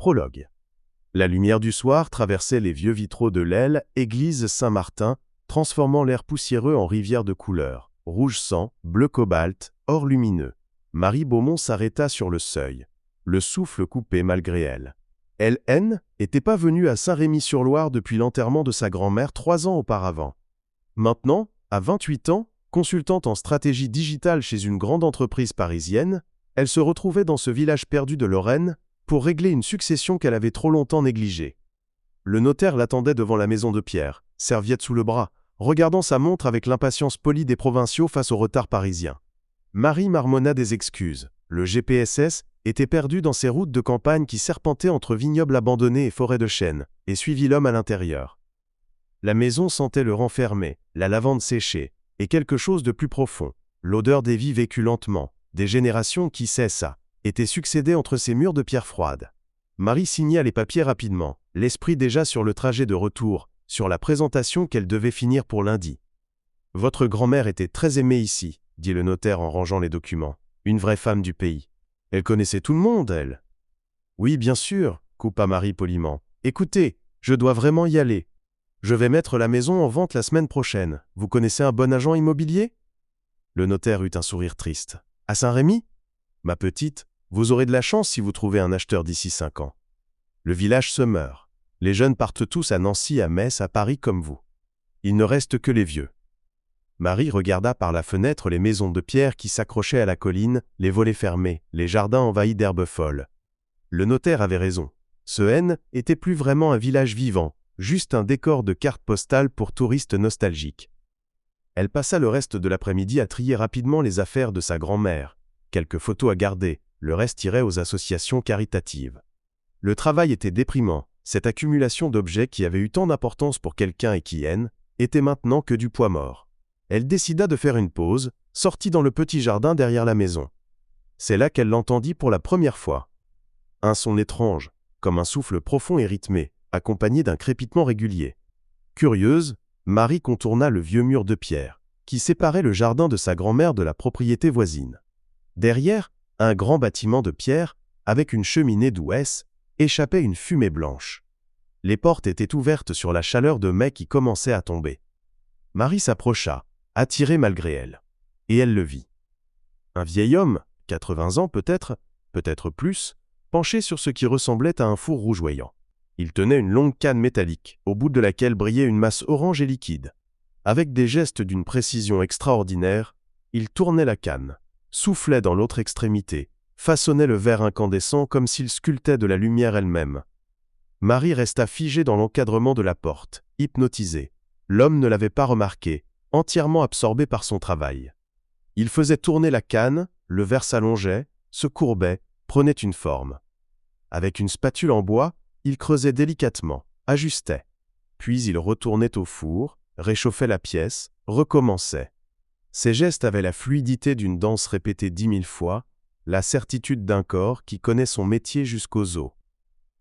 Prologue. La lumière du soir traversait les vieux vitraux de l'aile, église Saint-Martin, transformant l'air poussiéreux en rivière de couleurs, rouge sang, bleu cobalt, or lumineux. Marie Beaumont s'arrêta sur le seuil, le souffle coupé malgré elle. Elle n'était pas venue à Saint-Rémy-sur-Loire depuis l'enterrement de sa grand-mère 3 ans auparavant. Maintenant, à 28 ans, consultante en stratégie digitale chez une grande entreprise parisienne, elle se retrouvait dans ce village perdu de Lorraine pour régler une succession qu'elle avait trop longtemps négligée. Le notaire l'attendait devant la maison de pierre, serviette sous le bras, regardant sa montre avec l'impatience polie des provinciaux face au retard parisien. Marie marmonna des excuses. Le GPSS était perdu dans ces routes de campagne qui serpentaient entre vignobles abandonnés et forêts de chênes, et suivit l'homme à l'intérieur. La maison sentait le renfermé, la lavande séchée, et quelque chose de plus profond, l'odeur des vies vécues lentement, des générations qui cessa, étaient succédées entre ces murs de pierre froide. Marie signa les papiers rapidement, l'esprit déjà sur le trajet de retour, sur la présentation qu'elle devait finir pour lundi. « Votre grand-mère était très aimée ici, » dit le notaire en rangeant les documents. « Une vraie femme du pays. Elle connaissait tout le monde, elle. »« Oui, bien sûr, » coupa Marie poliment. « Écoutez, je dois vraiment y aller. Je vais mettre la maison en vente la semaine prochaine. Vous connaissez un bon agent immobilier ?» Le notaire eut un sourire triste. « À Saint-Rémy ? Ma petite, vous aurez de la chance si vous trouvez un acheteur d'ici 5 ans. Le village se meurt. Les jeunes partent tous à Nancy, à Metz, à Paris comme vous. Il ne reste que les vieux. » Marie regarda par la fenêtre les maisons de pierre qui s'accrochaient à la colline, les volets fermés, les jardins envahis d'herbes folles. Le notaire avait raison. Ce n'était plus vraiment un village vivant, juste un décor de carte postale pour touristes nostalgiques. Elle passa le reste de l'après-midi à trier rapidement les affaires de sa grand-mère. Quelques photos à garder, le reste irait aux associations caritatives. Le travail était déprimant, cette accumulation d'objets qui avait eu tant d'importance pour quelqu'un et qui était maintenant que du poids mort. Elle décida de faire une pause, sortit dans le petit jardin derrière la maison. C'est là qu'elle l'entendit pour la première fois. Un son étrange, comme un souffle profond et rythmé, accompagné d'un crépitement régulier. Curieuse, Marie contourna le vieux mur de pierre, qui séparait le jardin de sa grand-mère de la propriété voisine. Derrière, un grand bâtiment de pierre, avec une cheminée d'où échappait une fumée blanche. Les portes étaient ouvertes sur la chaleur de mai qui commençait à tomber. Marie s'approcha, attirée malgré elle. Et elle le vit. Un vieil homme, 80 ans peut-être plus, penché sur ce qui ressemblait à un four rougeoyant. Il tenait une longue canne métallique, au bout de laquelle brillait une masse orange et liquide. Avec des gestes d'une précision extraordinaire, il tournait la canne, soufflait dans l'autre extrémité, façonnait le verre incandescent comme s'il sculptait de la lumière elle-même. Marie resta figée dans l'encadrement de la porte, hypnotisée. L'homme ne l'avait pas remarqué, entièrement absorbé par son travail. Il faisait tourner la canne, le verre s'allongeait, se courbait, prenait une forme. Avec une spatule en bois, il creusait délicatement, ajustait. Puis il retournait au four, réchauffait la pièce, recommençait. Ses gestes avaient la fluidité d'une danse répétée 10 000 fois, la certitude d'un corps qui connaît son métier jusqu'aux os.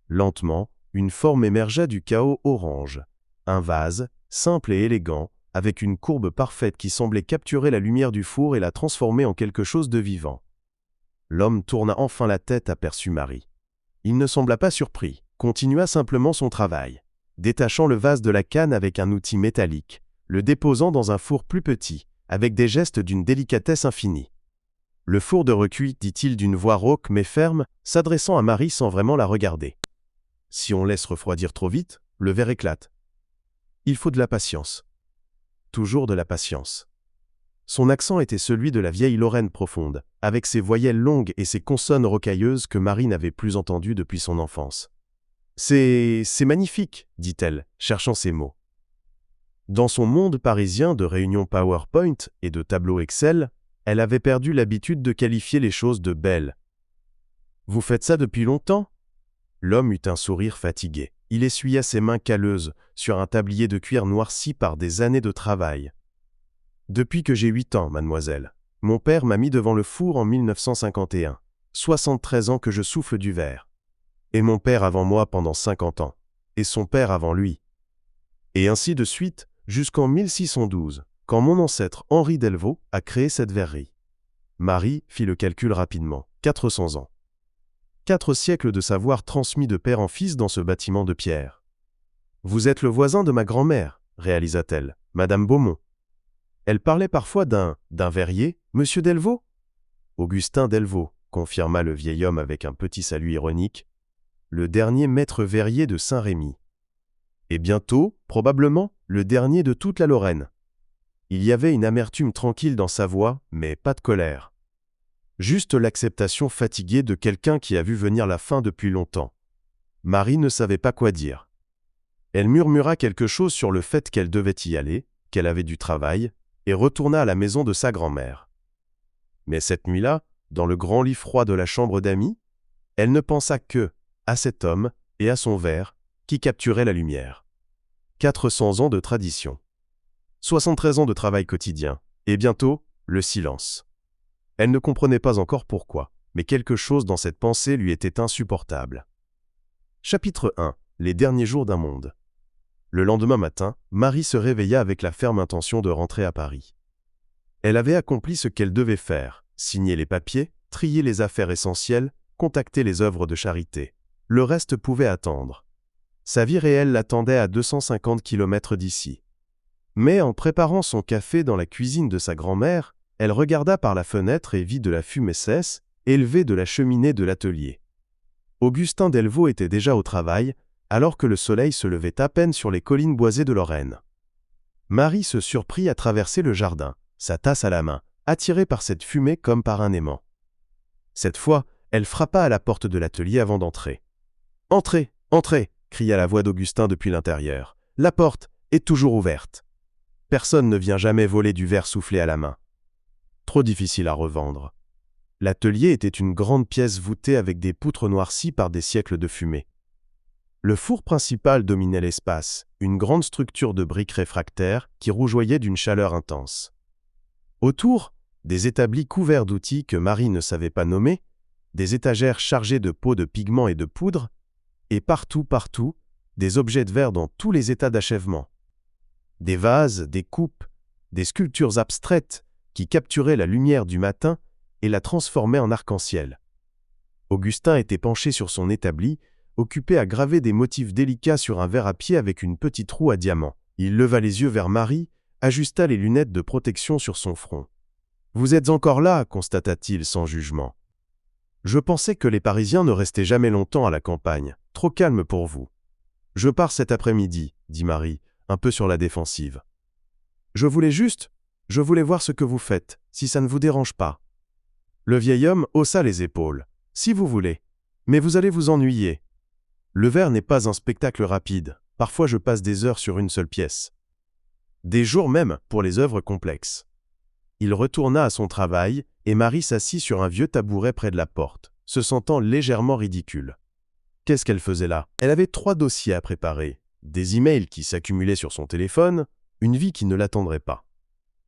Lentement, une forme émergea du chaos orange. Un vase, simple et élégant, avec une courbe parfaite qui semblait capturer la lumière du four et la transformer en quelque chose de vivant. L'homme tourna enfin la tête, aperçut Marie. Il ne sembla pas surpris, continua simplement son travail, détachant le vase de la canne avec un outil métallique, le déposant dans un four plus petit, avec des gestes d'une délicatesse infinie. Le four de recuit, dit-il d'une voix rauque mais ferme, s'adressant à Marie sans vraiment la regarder. Si on laisse refroidir trop vite, le verre éclate. Il faut de la patience. Toujours de la patience. Son accent était celui de la vieille Lorraine profonde, avec ses voyelles longues et ses consonnes rocailleuses que Marie n'avait plus entendues depuis son enfance. « C'est magnifique, » dit-elle, cherchant ses mots. Dans son monde parisien de réunions PowerPoint et de tableaux Excel, elle avait perdu l'habitude de qualifier les choses de belles. « Vous faites ça depuis longtemps ?» L'homme eut un sourire fatigué. Il essuya ses mains calleuses sur un tablier de cuir noirci par des années de travail. « Depuis que j'ai 8 ans, mademoiselle. Mon père m'a mis devant le four en 1951. 73 ans que je souffle du verre. Et mon père avant moi pendant 50 ans. Et son père avant lui. Et ainsi de suite, jusqu'en 1612, quand mon ancêtre Henri Delvaux a créé cette verrerie. » Marie fit le calcul rapidement. 400 ans. 4 siècles de savoir transmis de père en fils dans ce bâtiment de pierre. « Vous êtes le voisin de ma grand-mère, réalisa-t-elle, Madame Beaumont. Elle parlait parfois d'un verrier, Monsieur Delvaux ?»« Augustin Delvaux, confirma le vieil homme avec un petit salut ironique, le dernier maître verrier de Saint-Rémy. Et bientôt, probablement, le dernier de toute la Lorraine. Il y avait une amertume tranquille dans sa voix, mais pas de colère. Juste l'acceptation fatiguée de quelqu'un qui a vu venir la fin depuis longtemps. Marie ne savait pas quoi dire. Elle murmura quelque chose sur le fait qu'elle devait y aller, qu'elle avait du travail, et retourna à la maison de sa grand-mère. Mais cette nuit-là, dans le grand lit froid de la chambre d'amis, elle ne pensa que à cet homme et à son verre qui capturait la lumière. 400 ans de tradition. 73 ans de travail quotidien, et bientôt, le silence. Elle ne comprenait pas encore pourquoi, mais quelque chose dans cette pensée lui était insupportable. Chapitre 1. Les derniers jours d'un monde. Le lendemain matin, Marie se réveilla avec la ferme intention de rentrer à Paris. Elle avait accompli ce qu'elle devait faire, signer les papiers, trier les affaires essentielles, contacter les œuvres de charité. Le reste pouvait attendre. Sa vie réelle l'attendait à 250 km d'ici. Mais en préparant son café dans la cuisine de sa grand-mère, elle regarda par la fenêtre et vit de la fumée cesse, élevée de la cheminée de l'atelier. Augustin Delvaux était déjà au travail, alors que le soleil se levait à peine sur les collines boisées de Lorraine. Marie se surprit à traverser le jardin, sa tasse à la main, attirée par cette fumée comme par un aimant. Cette fois, elle frappa à la porte de l'atelier avant d'entrer. « Entrez, entrez !» cria la voix d'Augustin depuis l'intérieur. « La porte est toujours ouverte. » Personne ne vient jamais voler du verre soufflé à la main. Trop difficile à revendre. L'atelier était une grande pièce voûtée avec des poutres noircies par des siècles de fumée. Le four principal dominait l'espace, une grande structure de briques réfractaires qui rougeoyait d'une chaleur intense. Autour, des établis couverts d'outils que Marie ne savait pas nommer, des étagères chargées de pots de pigments et de poudre, et partout, des objets de verre dans tous les états d'achèvement. Des vases, des coupes, des sculptures abstraites qui capturaient la lumière du matin et la transformaient en arc-en-ciel. Augustin était penché sur son établi, occupé à graver des motifs délicats sur un verre à pied avec une petite roue à diamant. Il leva les yeux vers Marie, ajusta les lunettes de protection sur son front. « Vous êtes encore là » constata-t-il sans jugement. « Je pensais que les Parisiens ne restaient jamais longtemps à la campagne, trop calme pour vous. »« Je pars cet après-midi » dit Marie, un peu sur la défensive. « Je voulais voir ce que vous faites, si ça ne vous dérange pas. » Le vieil homme haussa les épaules. « Si vous voulez. Mais vous allez vous ennuyer. Le verre n'est pas un spectacle rapide. Parfois je passe des heures sur une seule pièce. Des jours même pour les œuvres complexes. » Il retourna à son travail et Marie s'assit sur un vieux tabouret près de la porte, se sentant légèrement ridicule. Qu'est-ce qu'elle faisait là? Elle avait 3 dossiers à préparer, des emails qui s'accumulaient sur son téléphone, une vie qui ne l'attendrait pas.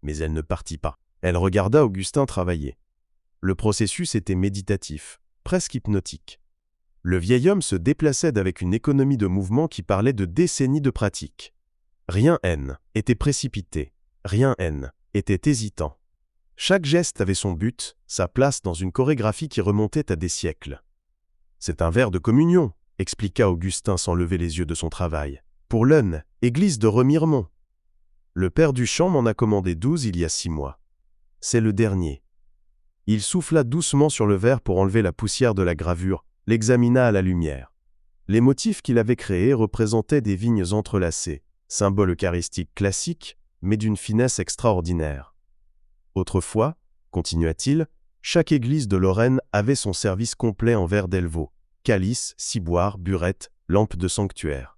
Mais elle ne partit pas. Elle regarda Augustin travailler. Le processus était méditatif, presque hypnotique. Le vieil homme se déplaçait avec une économie de mouvement qui parlait de décennies de pratique. Rien était précipité, rien était hésitant. Chaque geste avait son but, sa place dans une chorégraphie qui remontait à des siècles. « C'est un verre de communion », expliqua Augustin sans lever les yeux de son travail. « Pour l'Eune, église de Remiremont. Le père Duchamp m'en a commandé 12 il y a 6 mois. C'est le dernier. » Il souffla doucement sur le verre pour enlever la poussière de la gravure, l'examina à la lumière. Les motifs qu'il avait créés représentaient des vignes entrelacées, symbole eucharistique classique, mais d'une finesse extraordinaire. Autrefois, continua-t-il, chaque église de Lorraine avait son service complet en verre Delvaux, calice, ciboire, burette, lampe de sanctuaire.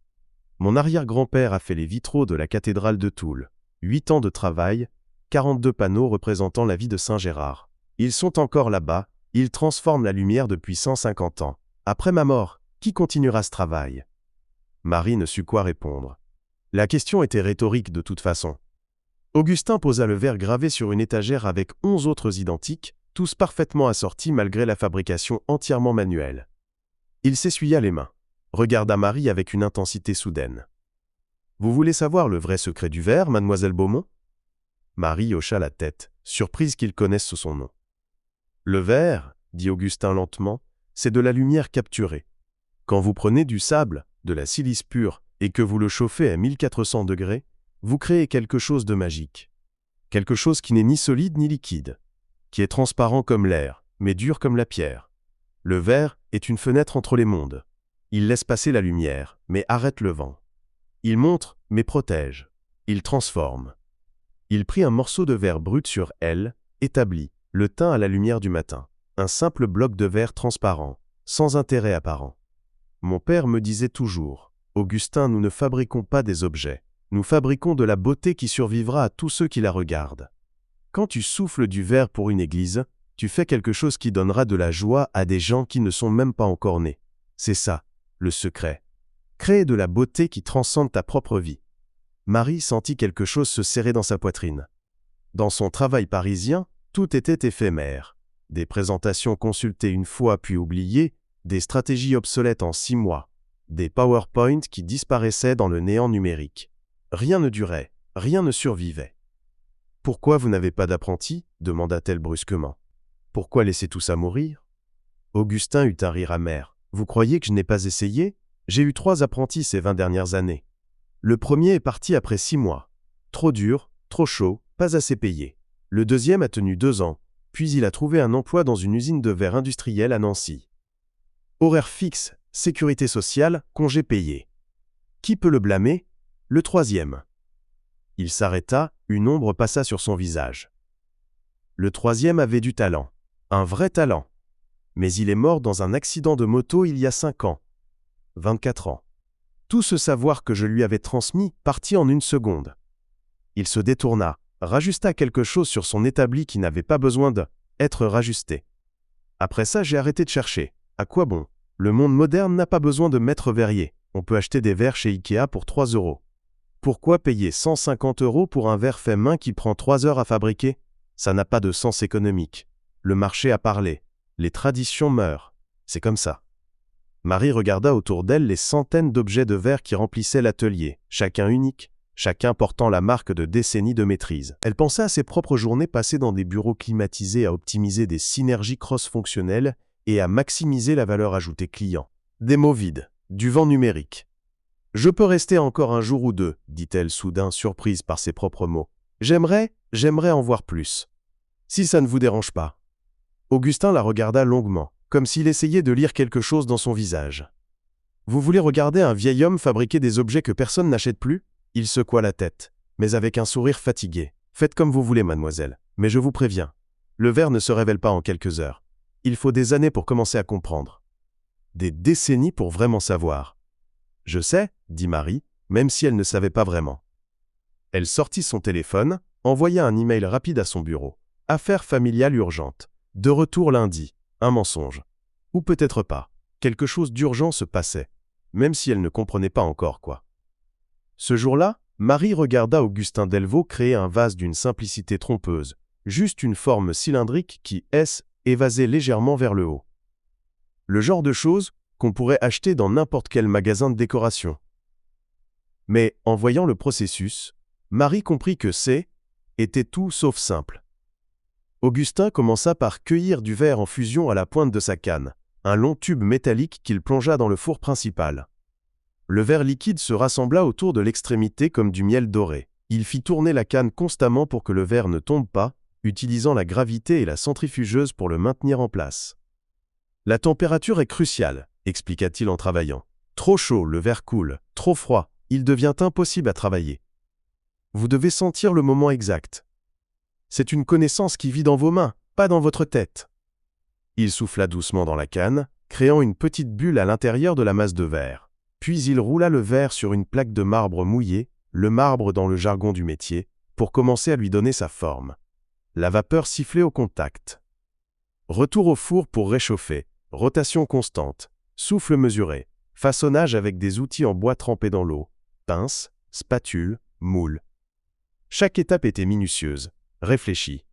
Mon arrière-grand-père a fait les vitraux de la cathédrale de Toul. 8 ans de travail, 42 panneaux représentant la vie de Saint Gérard. Ils sont encore là-bas, ils transforment la lumière depuis 150 ans. Après ma mort, qui continuera ce travail? Marie ne sut quoi répondre. La question était rhétorique de toute façon. Augustin posa le verre gravé sur une étagère avec 11 autres identiques, tous parfaitement assortis malgré la fabrication entièrement manuelle. Il s'essuya les mains, regarda Marie avec une intensité soudaine. « Vous voulez savoir le vrai secret du verre, mademoiselle Beaumont ?» Marie hocha la tête, surprise qu'il connaisse son nom. « Le verre, dit Augustin lentement, c'est de la lumière capturée. Quand vous prenez du sable, de la silice pure, et que vous le chauffez à 1400 degrés, vous créez quelque chose de magique. Quelque chose qui n'est ni solide ni liquide, qui est transparent comme l'air, mais dur comme la pierre. Le verre est une fenêtre entre les mondes. Il laisse passer la lumière, mais arrête le vent. Il montre, mais protège. Il transforme. Il prit un morceau de verre brut sur elle, établi, le tint à la lumière du matin. Un simple bloc de verre transparent, sans intérêt apparent. Mon père me disait toujours, « Augustin, nous ne fabriquons pas des objets. Nous fabriquons de la beauté qui survivra à tous ceux qui la regardent. Quand tu souffles du verre pour une église, tu fais quelque chose qui donnera de la joie à des gens qui ne sont même pas encore nés. C'est ça, le secret. Créer de la beauté qui transcende ta propre vie. » Marie sentit quelque chose se serrer dans sa poitrine. Dans son travail parisien, tout était éphémère. Des présentations consultées une fois puis oubliées, des stratégies obsolètes en 6 mois, des PowerPoint qui disparaissaient dans le néant numérique. Rien ne durait, rien ne survivait. « Pourquoi vous n'avez pas d'apprenti » demanda-t-elle brusquement. « Pourquoi laisser tout ça mourir ?» Augustin eut un rire amer. « Vous croyez que je n'ai pas essayé ? J'ai eu 3 apprentis ces 20 dernières années. Le premier est parti après 6 mois. Trop dur, trop chaud, pas assez payé. Le deuxième a tenu 2 ans, puis il a trouvé un emploi dans une usine de verre industrielle à Nancy. Horaire fixe, sécurité sociale, congé payé. Qui peut le blâmer ? Le troisième. » Il s'arrêta, une ombre passa sur son visage. Le troisième avait du talent, un vrai talent. Mais il est mort dans un accident de moto il y a 5 ans. 24 ans. Tout ce savoir que je lui avais transmis partit en une seconde. Il se détourna, rajusta quelque chose sur son établi qui n'avait pas besoin d'être rajusté. Après ça, j'ai arrêté de chercher. À quoi bon ? Le monde moderne n'a pas besoin de maître verrier. On peut acheter des verres chez Ikea pour 3 €. Pourquoi payer 150 € pour un verre fait main qui prend 3 heures à fabriquer ? Ça n'a pas de sens économique. Le marché a parlé. Les traditions meurent. C'est comme ça. Marie regarda autour d'elle les centaines d'objets de verre qui remplissaient l'atelier, chacun unique, chacun portant la marque de décennies de maîtrise. Elle pensa à ses propres journées passées dans des bureaux climatisés à optimiser des synergies cross-fonctionnelles et à maximiser la valeur ajoutée client. Des mots vides, du vent numérique. « Je peux rester encore un jour ou 2, dit-elle soudain surprise par ses propres mots. J'aimerais en voir plus. Si ça ne vous dérange pas. » Augustin la regarda longuement, comme s'il essayait de lire quelque chose dans son visage. « Vous voulez regarder un vieil homme fabriquer des objets que personne n'achète plus ?» Il secoua la tête, mais avec un sourire fatigué. « Faites comme vous voulez, mademoiselle, mais je vous préviens. Le verre ne se révèle pas en quelques heures. Il faut des années pour commencer à comprendre. Des décennies pour vraiment savoir. » « Je sais, » dit Marie, même si elle ne savait pas vraiment. Elle sortit son téléphone, envoya un email rapide à son bureau. Affaire familiale urgente. De retour lundi. Un mensonge. Ou peut-être pas. Quelque chose d'urgent se passait, même si elle ne comprenait pas encore quoi. Ce jour-là, Marie regarda Augustin Delvaux créer un vase d'une simplicité trompeuse, juste une forme cylindrique qui, évasait légèrement vers le haut. Le genre de choses qu'on pourrait acheter dans n'importe quel magasin de décoration. Mais, en voyant le processus, Marie comprit que était tout sauf simple. Augustin commença par cueillir du verre en fusion à la pointe de sa canne, un long tube métallique qu'il plongea dans le four principal. Le verre liquide se rassembla autour de l'extrémité comme du miel doré. Il fit tourner la canne constamment pour que le verre ne tombe pas, utilisant la gravité et la centrifugeuse pour le maintenir en place. La température est cruciale, expliqua-t-il en travaillant. Trop chaud, le verre coule. Trop froid, il devient impossible à travailler. Vous devez sentir le moment exact. C'est une connaissance qui vit dans vos mains, pas dans votre tête. Il souffla doucement dans la canne, créant une petite bulle à l'intérieur de la masse de verre. Puis il roula le verre sur une plaque de marbre mouillé, le marbre dans le jargon du métier, pour commencer à lui donner sa forme. La vapeur sifflait au contact. Retour au four pour réchauffer, rotation constante, souffle mesuré, façonnage avec des outils en bois trempés dans l'eau, pince, spatule, moule. Chaque étape était minutieuse, réfléchie.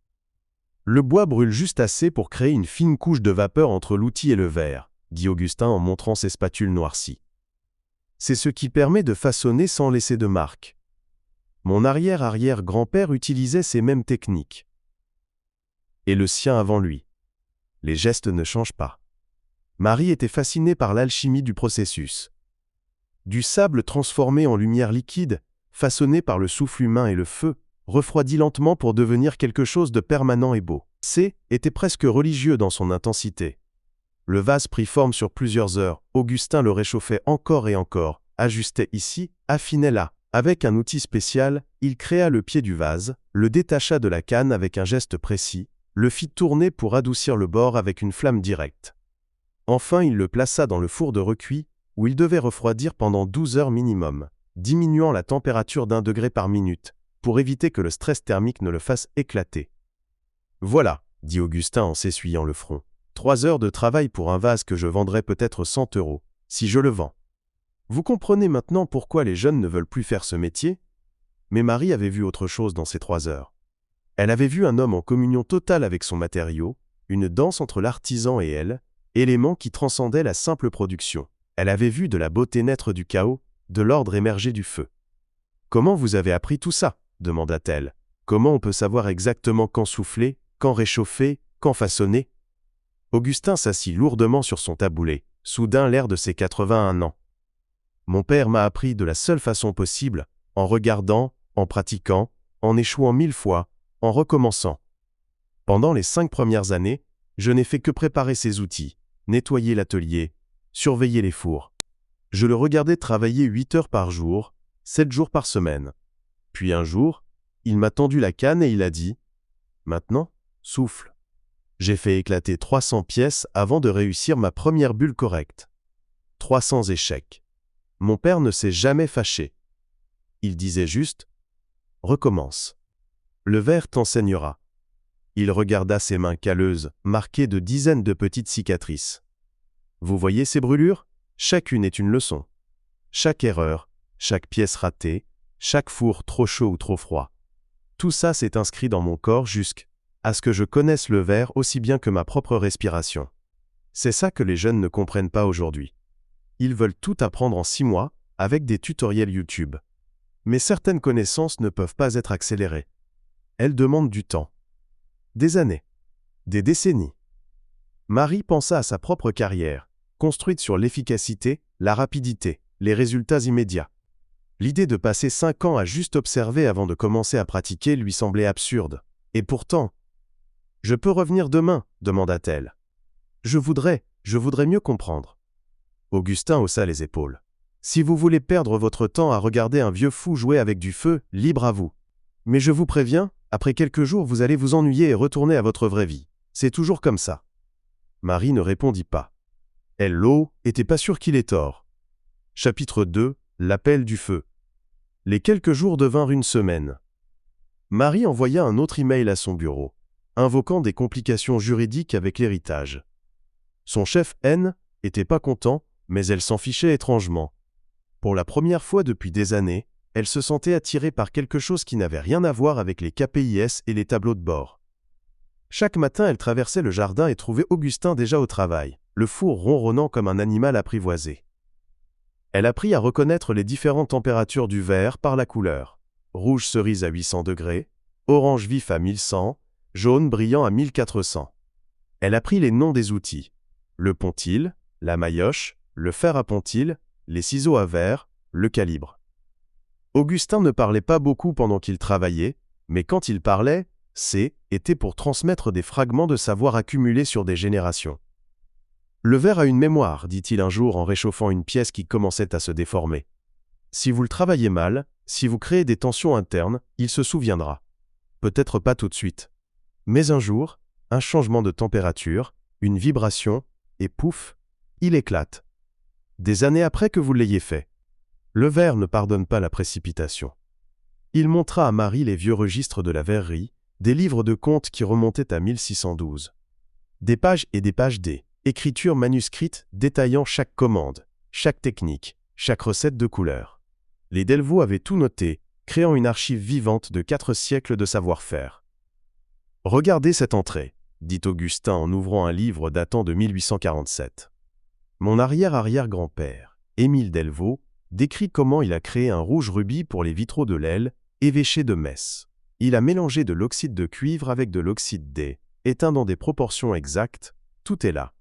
Le bois brûle juste assez pour créer une fine couche de vapeur entre l'outil et le verre, dit Augustin en montrant ses spatules noircies. C'est ce qui permet de façonner sans laisser de marque. Mon arrière-arrière-grand-père utilisait ces mêmes techniques. Et le sien avant lui. Les gestes ne changent pas. Marie était fascinée par l'alchimie du processus. Du sable transformé en lumière liquide, façonné par le souffle humain et le feu, refroidi lentement pour devenir quelque chose de permanent et beau. C était presque religieux dans son intensité. Le vase prit forme sur plusieurs heures. Augustin le réchauffait encore et encore, ajustait ici, affinait là. Avec un outil spécial, il créa le pied du vase, le détacha de la canne avec un geste précis, le fit tourner pour adoucir le bord avec une flamme directe. Enfin, il le plaça dans le four de recuit, où il devait refroidir pendant 12 heures minimum, diminuant la température d'1 degré par minute, pour éviter que le stress thermique ne le fasse éclater. « Voilà, dit Augustin en s'essuyant le front. 3 heures de travail pour un vase que je vendrais peut-être 100 €, si je le vends. Vous comprenez maintenant pourquoi les jeunes ne veulent plus faire ce métier ? Mais Marie avait vu autre chose dans ces 3 heures. Elle avait vu un homme en communion totale avec son matériau, une danse entre l'artisan et elle, élément qui transcendait la simple production. Elle avait vu de la beauté naître du chaos, de l'ordre émerger du feu. « Comment vous avez appris tout ça ?» demanda-t-elle. « Comment on peut savoir exactement quand souffler, quand réchauffer, quand façonner ?» Augustin s'assit lourdement sur son taboulet, soudain l'air de ses 81 ans. « Mon père m'a appris de la seule façon possible, en regardant, en pratiquant, en échouant 1000 fois, en recommençant. Pendant les 5 premières années, je n'ai fait que préparer ses outils, nettoyer l'atelier, surveiller les fours. Je le regardais travailler 8 heures par jour, 7 jours par semaine. Puis un jour, il m'a tendu la canne et il a dit « Maintenant, souffle ». J'ai fait éclater 300 pièces avant de réussir ma première bulle correcte. 300 échecs. Mon père ne s'est jamais fâché. Il disait juste « Recommence. Le verre t'enseignera. » Il regarda ses mains calleuses, marquées de dizaines de petites cicatrices. Vous voyez ces brûlures ? Chacune est une leçon. Chaque erreur, chaque pièce ratée, chaque four trop chaud ou trop froid. Tout ça s'est inscrit dans mon corps jusqu'à ce que je connaisse le verre aussi bien que ma propre respiration. C'est ça que les jeunes ne comprennent pas aujourd'hui. Ils veulent tout apprendre en 6 mois, avec des tutoriels YouTube. Mais certaines connaissances ne peuvent pas être accélérées. Elles demandent du temps. Des années. Des décennies. Marie pensa à sa propre carrière, construite sur l'efficacité, la rapidité, les résultats immédiats. L'idée de passer 5 ans à juste observer avant de commencer à pratiquer lui semblait absurde. Et pourtant, « Je peux revenir demain » demanda-t-elle. « Je voudrais mieux comprendre. » Augustin haussa les épaules. « Si vous voulez perdre votre temps à regarder un vieux fou jouer avec du feu, libre à vous. Mais je vous préviens, après quelques jours vous allez vous ennuyer et retourner à votre vraie vie. C'est toujours comme ça. » Marie ne répondit pas. Elle était pas sûre qu'il ait tort. Chapitre 2, l'appel du feu. Les quelques jours devinrent une semaine. Marie envoya un autre email à son bureau, invoquant des complications juridiques avec l'héritage. Son chef N était pas content, mais elle s'en fichait étrangement. Pour la première fois depuis des années, elle se sentait attirée par quelque chose qui n'avait rien à voir avec les KPIS et les tableaux de bord. Chaque matin, elle traversait le jardin et trouvait Augustin déjà au travail, le four ronronnant comme un animal apprivoisé. Elle apprit à reconnaître les différentes températures du verre par la couleur. Rouge cerise à 800 degrés, orange vif à 1100, jaune brillant à 1400. Elle apprit les noms des outils. Le pontil, la maillotche, le fer à pontil, les ciseaux à verre, le calibre. Augustin ne parlait pas beaucoup pendant qu'il travaillait, mais quand il parlait, était pour transmettre des fragments de savoir accumulés sur des générations. Le verre a une mémoire, dit-il un jour en réchauffant une pièce qui commençait à se déformer. Si vous le travaillez mal, si vous créez des tensions internes, il se souviendra. Peut-être pas tout de suite. Mais un jour, un changement de température, une vibration, et pouf, il éclate. Des années après que vous l'ayez fait. Le verre ne pardonne pas la précipitation. Il montra à Marie les vieux registres de la verrerie, des livres de comptes qui remontaient à 1612. Des pages et des pages d'écritures manuscrites détaillant chaque commande, chaque technique, chaque recette de couleur. Les Delvaux avaient tout noté, créant une archive vivante de 4 siècles de savoir-faire. « Regardez cette entrée », dit Augustin en ouvrant un livre datant de 1847. Mon arrière-arrière-grand-père, Émile Delvaux, décrit comment il a créé un rouge rubis pour les vitraux de l'aile, évêché de Metz. Il a mélangé de l'oxyde de cuivre avec de l'oxyde D, éteint dans des proportions exactes, tout est là.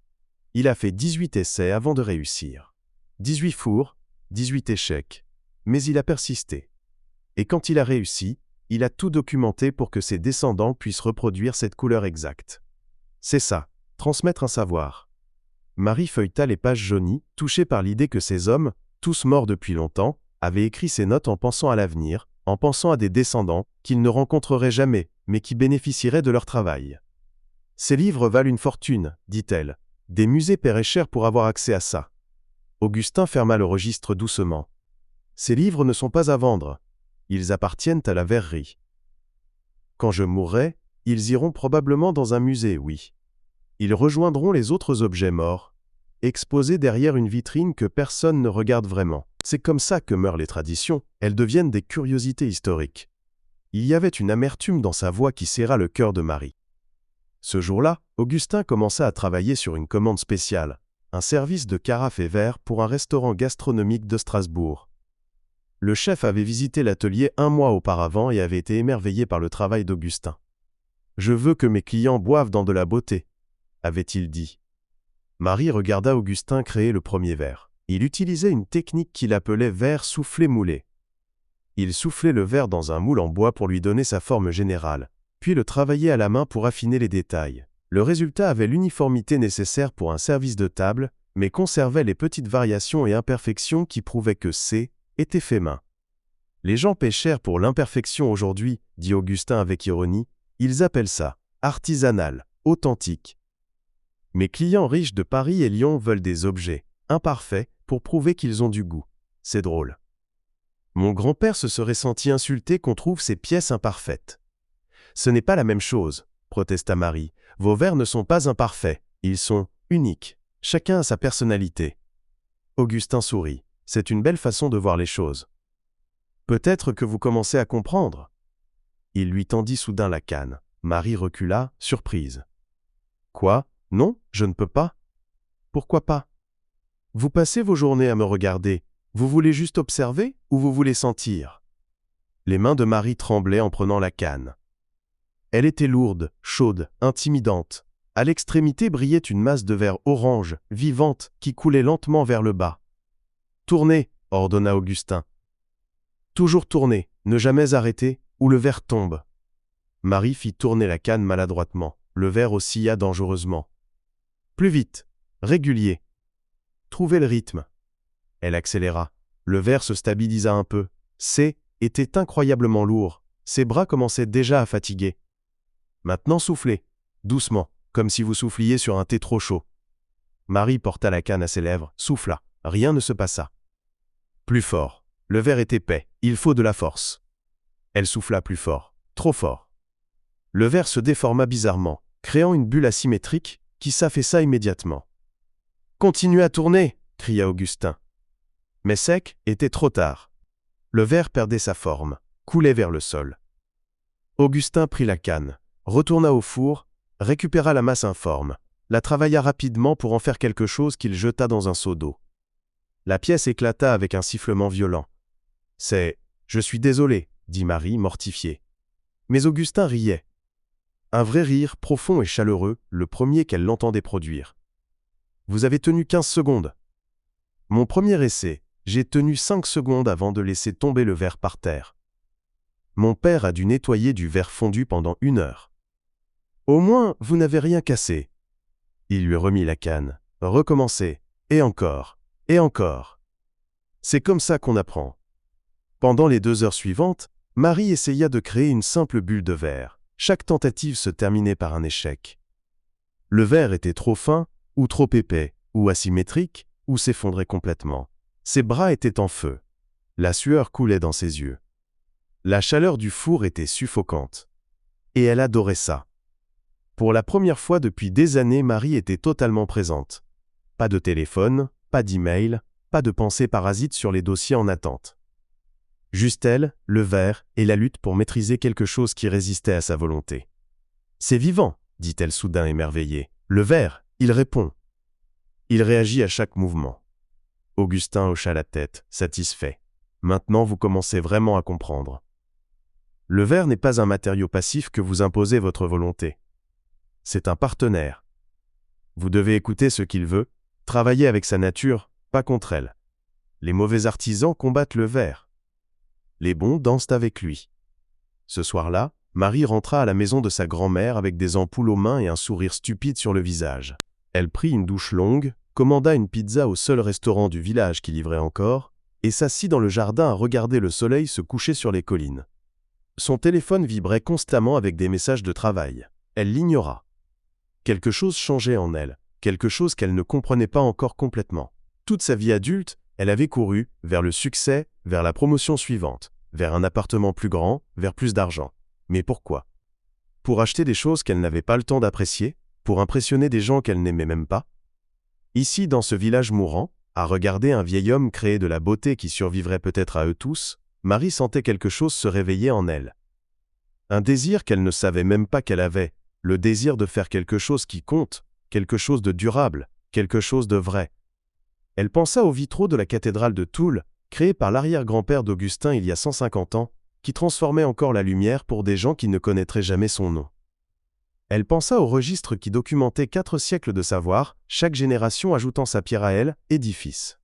Il a fait 18 essais avant de réussir. 18 fours, 18 échecs. Mais il a persisté. Et quand il a réussi, il a tout documenté pour que ses descendants puissent reproduire cette couleur exacte. C'est ça, transmettre un savoir. Marie feuilleta les pages jaunies, touchée par l'idée que ces hommes, tous morts depuis longtemps, avaient écrit ces notes en pensant à l'avenir, en pensant à des descendants qu'ils ne rencontreraient jamais, mais qui bénéficieraient de leur travail. Ces livres valent une fortune, dit-elle. Des musées paieraient cher pour avoir accès à ça. Augustin ferma le registre doucement. Ces livres ne sont pas à vendre. Ils appartiennent à la verrerie. Quand je mourrai, ils iront probablement dans un musée, oui. Ils rejoindront les autres objets morts, exposés derrière une vitrine que personne ne regarde vraiment. C'est comme ça que meurent les traditions, elles deviennent des curiosités historiques. Il y avait une amertume dans sa voix qui serra le cœur de Marie. Ce jour-là, Augustin commença à travailler sur une commande spéciale, un service de carafes et verres pour un restaurant gastronomique de Strasbourg. Le chef avait visité l'atelier 1 mois auparavant et avait été émerveillé par le travail d'Augustin. « Je veux que mes clients boivent dans de la beauté », avait-il dit. Marie regarda Augustin créer le premier verre. Il utilisait une technique qu'il appelait verre soufflé moulé. Il soufflait le verre dans un moule en bois pour lui donner sa forme générale, puis le travaillait à la main pour affiner les détails. Le résultat avait l'uniformité nécessaire pour un service de table, mais conservait les petites variations et imperfections qui prouvaient que c'est était fait main. Les gens paient cher pour l'imperfection aujourd'hui, dit Augustin avec ironie, ils appellent ça artisanal, authentique. Mes clients riches de Paris et Lyon veulent des objets imparfaits pour prouver qu'ils ont du goût. C'est drôle. Mon grand-père se serait senti insulté qu'on trouve ces pièces imparfaites. Ce n'est pas la même chose, protesta Marie. Vos verres ne sont pas imparfaits, ils sont uniques. Chacun a sa personnalité. Augustin sourit. C'est une belle façon de voir les choses. Peut-être que vous commencez à comprendre. Il lui tendit soudain la canne. Marie recula, surprise. Quoi? Non, je ne peux pas. Pourquoi pas? Vous passez vos journées à me regarder. Vous voulez juste observer ou vous voulez sentir? Les mains de Marie tremblaient en prenant la canne. Elle était lourde, chaude, intimidante. À l'extrémité brillait une masse de verre orange, vivante, qui coulait lentement vers le bas. Tournez, ordonna Augustin. Toujours tourner, ne jamais arrêter, ou le verre tombe. Marie fit tourner la canne maladroitement. Le verre oscilla dangereusement. Plus vite, régulier. Trouvez le rythme. Elle accéléra. Le verre se stabilisa un peu. C était incroyablement lourd. Ses bras commençaient déjà à fatiguer. Maintenant soufflez, doucement, comme si vous souffliez sur un thé trop chaud. Marie porta la canne à ses lèvres, souffla. Rien ne se passa. Plus fort. Le verre est épais. Il faut de la force. Elle souffla plus fort. Trop fort. Le verre se déforma bizarrement, créant une bulle asymétrique qui s'affaissa immédiatement. « Continuez à tourner !» cria Augustin. Mais sec était trop tard. Le verre perdait sa forme, coulait vers le sol. Augustin prit la canne, retourna au four, récupéra la masse informe, la travailla rapidement pour en faire quelque chose qu'il jeta dans un seau d'eau. La pièce éclata avec un sifflement violent. « Je suis désolé, » dit Marie, mortifiée. Mais Augustin riait. Un vrai rire, profond et chaleureux, le premier qu'elle l'entendait produire. « Vous avez tenu 15 secondes. » Mon premier essai, j'ai tenu 5 secondes avant de laisser tomber le verre par terre. Mon père a dû nettoyer du verre fondu pendant 1 heure. Au moins, vous n'avez rien cassé. Il lui remit la canne. Recommencez. Et encore. Et encore. C'est comme ça qu'on apprend. Pendant les 2 heures suivantes, Marie essaya de créer une simple bulle de verre. Chaque tentative se terminait par un échec. Le verre était trop fin, ou trop épais, ou asymétrique, ou s'effondrait complètement. Ses bras étaient en feu. La sueur coulait dans ses yeux. La chaleur du four était suffocante. Et elle adorait ça. Pour la première fois depuis des années, Marie était totalement présente. Pas de téléphone, pas d'email, pas de pensée parasite sur les dossiers en attente. Juste elle, le verre et la lutte pour maîtriser quelque chose qui résistait à sa volonté. « C'est vivant !» dit-elle soudain émerveillée. « Le verre, il répond. Il réagit à chaque mouvement. » Augustin hocha la tête, satisfait. « Maintenant vous commencez vraiment à comprendre. Le verre n'est pas un matériau passif que vous imposez votre volonté. C'est un partenaire. Vous devez écouter ce qu'il veut, travailler avec sa nature, pas contre elle. Les mauvais artisans combattent le verre. Les bons dansent avec lui. Ce soir-là, Marie rentra à la maison de sa grand-mère avec des ampoules aux mains et un sourire stupide sur le visage. Elle prit une douche longue, commanda une pizza au seul restaurant du village qui livrait encore, et s'assit dans le jardin à regarder le soleil se coucher sur les collines. Son téléphone vibrait constamment avec des messages de travail. Elle l'ignora. Quelque chose changeait en elle, quelque chose qu'elle ne comprenait pas encore complètement. Toute sa vie adulte, elle avait couru vers le succès, vers la promotion suivante, vers un appartement plus grand, vers plus d'argent. Mais pourquoi? Pour acheter des choses qu'elle n'avait pas le temps d'apprécier, pour impressionner des gens qu'elle n'aimait même pas? Ici, dans ce village mourant, à regarder un vieil homme créer de la beauté qui survivrait peut-être à eux tous, Marie sentait quelque chose se réveiller en elle. Un désir qu'elle ne savait même pas qu'elle avait, le désir de faire quelque chose qui compte, quelque chose de durable, quelque chose de vrai. Elle pensa aux vitraux de la cathédrale de Toul, créés par l'arrière-grand-père d'Augustin il y a 150 ans, qui transformaient encore la lumière pour des gens qui ne connaîtraient jamais son nom. Elle pensa au registre qui documentait 4 siècles de savoir, chaque génération ajoutant sa pierre à elle, édifice.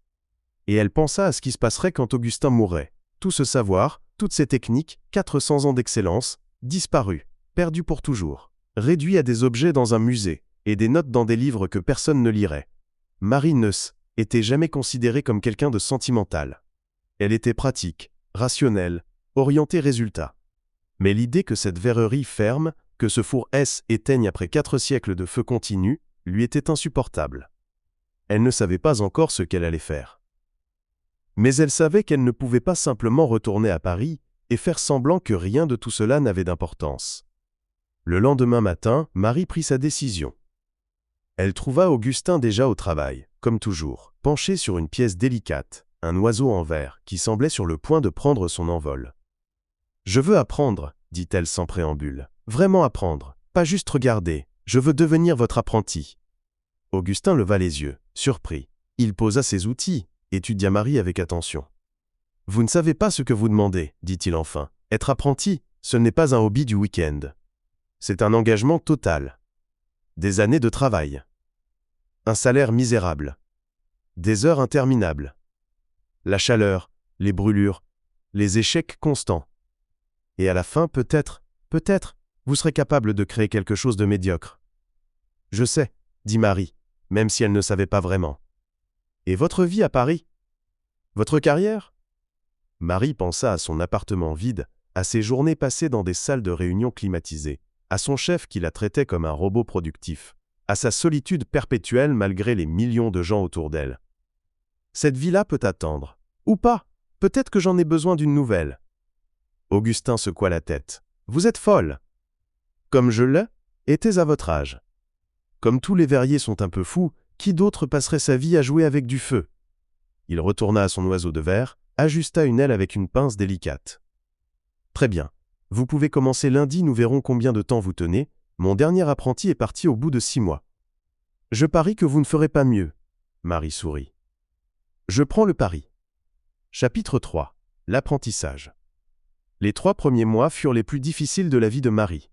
Et elle pensa à ce qui se passerait quand Augustin mourrait. Tout ce savoir, toutes ces techniques, 400 ans d'excellence, disparus, perdus pour toujours, réduits à des objets dans un musée, et des notes dans des livres que personne ne lirait. Marie Neuss était jamais considérée comme quelqu'un de sentimental. Elle était pratique, rationnelle, orientée résultat. Mais l'idée que cette verrerie ferme, que ce four S éteigne après 4 siècles de feu continu, lui était insupportable. Elle ne savait pas encore ce qu'elle allait faire. Mais elle savait qu'elle ne pouvait pas simplement retourner à Paris et faire semblant que rien de tout cela n'avait d'importance. Le lendemain matin, Marie prit sa décision. Elle trouva Augustin déjà au travail, comme toujours, penché sur une pièce délicate, un oiseau en verre, qui semblait sur le point de prendre son envol. « Je veux apprendre, » dit-elle sans préambule. « Vraiment apprendre, pas juste regarder, je veux devenir votre apprenti. » Augustin leva les yeux, surpris. Il posa ses outils, étudia Marie avec attention. « Vous ne savez pas ce que vous demandez, » dit-il enfin. « Être apprenti, ce n'est pas un hobby du week-end. C'est un engagement total. Des années de travail. Un salaire misérable. Des heures interminables. La chaleur, les brûlures, les échecs constants. Et à la fin, peut-être, vous serez capable de créer quelque chose de médiocre. »« Je sais, » dit Marie, même si elle ne savait pas vraiment. « Et votre vie à Paris? Votre carrière ?» Marie pensa à son appartement vide, à ses journées passées dans des salles de réunion climatisées, à son chef qui la traitait comme un robot productif, à sa solitude perpétuelle malgré les millions de gens autour d'elle. « Cette vie-là peut attendre. Ou pas, peut-être que j'en ai besoin d'une nouvelle. » Augustin secoua la tête. « Vous êtes folle. Comme je l'ai, étais à votre âge. Comme tous les verriers sont un peu fous, qui d'autre passerait sa vie à jouer avec du feu ?» Il retourna à son oiseau de verre, ajusta une aile avec une pince délicate. « Très bien. Vous pouvez commencer lundi, nous verrons combien de temps vous tenez. Mon dernier apprenti est parti au bout de 6 mois. »« Je parie que vous ne ferez pas mieux. » Marie sourit. « Je prends le pari. » Chapitre 3. L'apprentissage. Les 3 premiers mois furent les plus difficiles de la vie de Marie.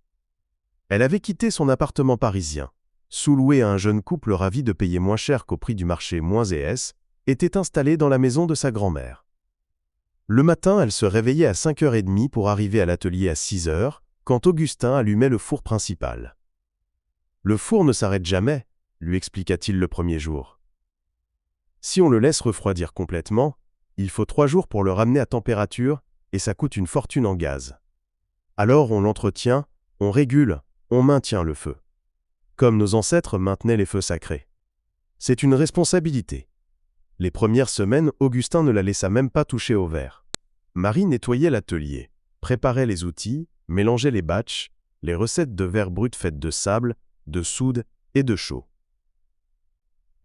Elle avait quitté son appartement parisien, sous-loué à un jeune couple ravi de payer moins cher qu'au prix du marché -ES, était installée dans la maison de sa grand-mère. Le matin, elle se réveillait à 5h30 pour arriver à l'atelier à 6h, quand Augustin allumait le four principal. « Le four ne s'arrête jamais, » lui expliqua-t-il le premier jour. « Si on le laisse refroidir complètement, il faut 3 jours pour le ramener à température, et ça coûte une fortune en gaz. Alors on l'entretient, on régule, on maintient le feu. Comme nos ancêtres maintenaient les feux sacrés. C'est une responsabilité. » Les premières semaines, Augustin ne la laissa même pas toucher au verre. Marie nettoyait l'atelier, préparait les outils, mélangeait les batchs, les recettes de verre brut faites de sable, de soude et de chaux.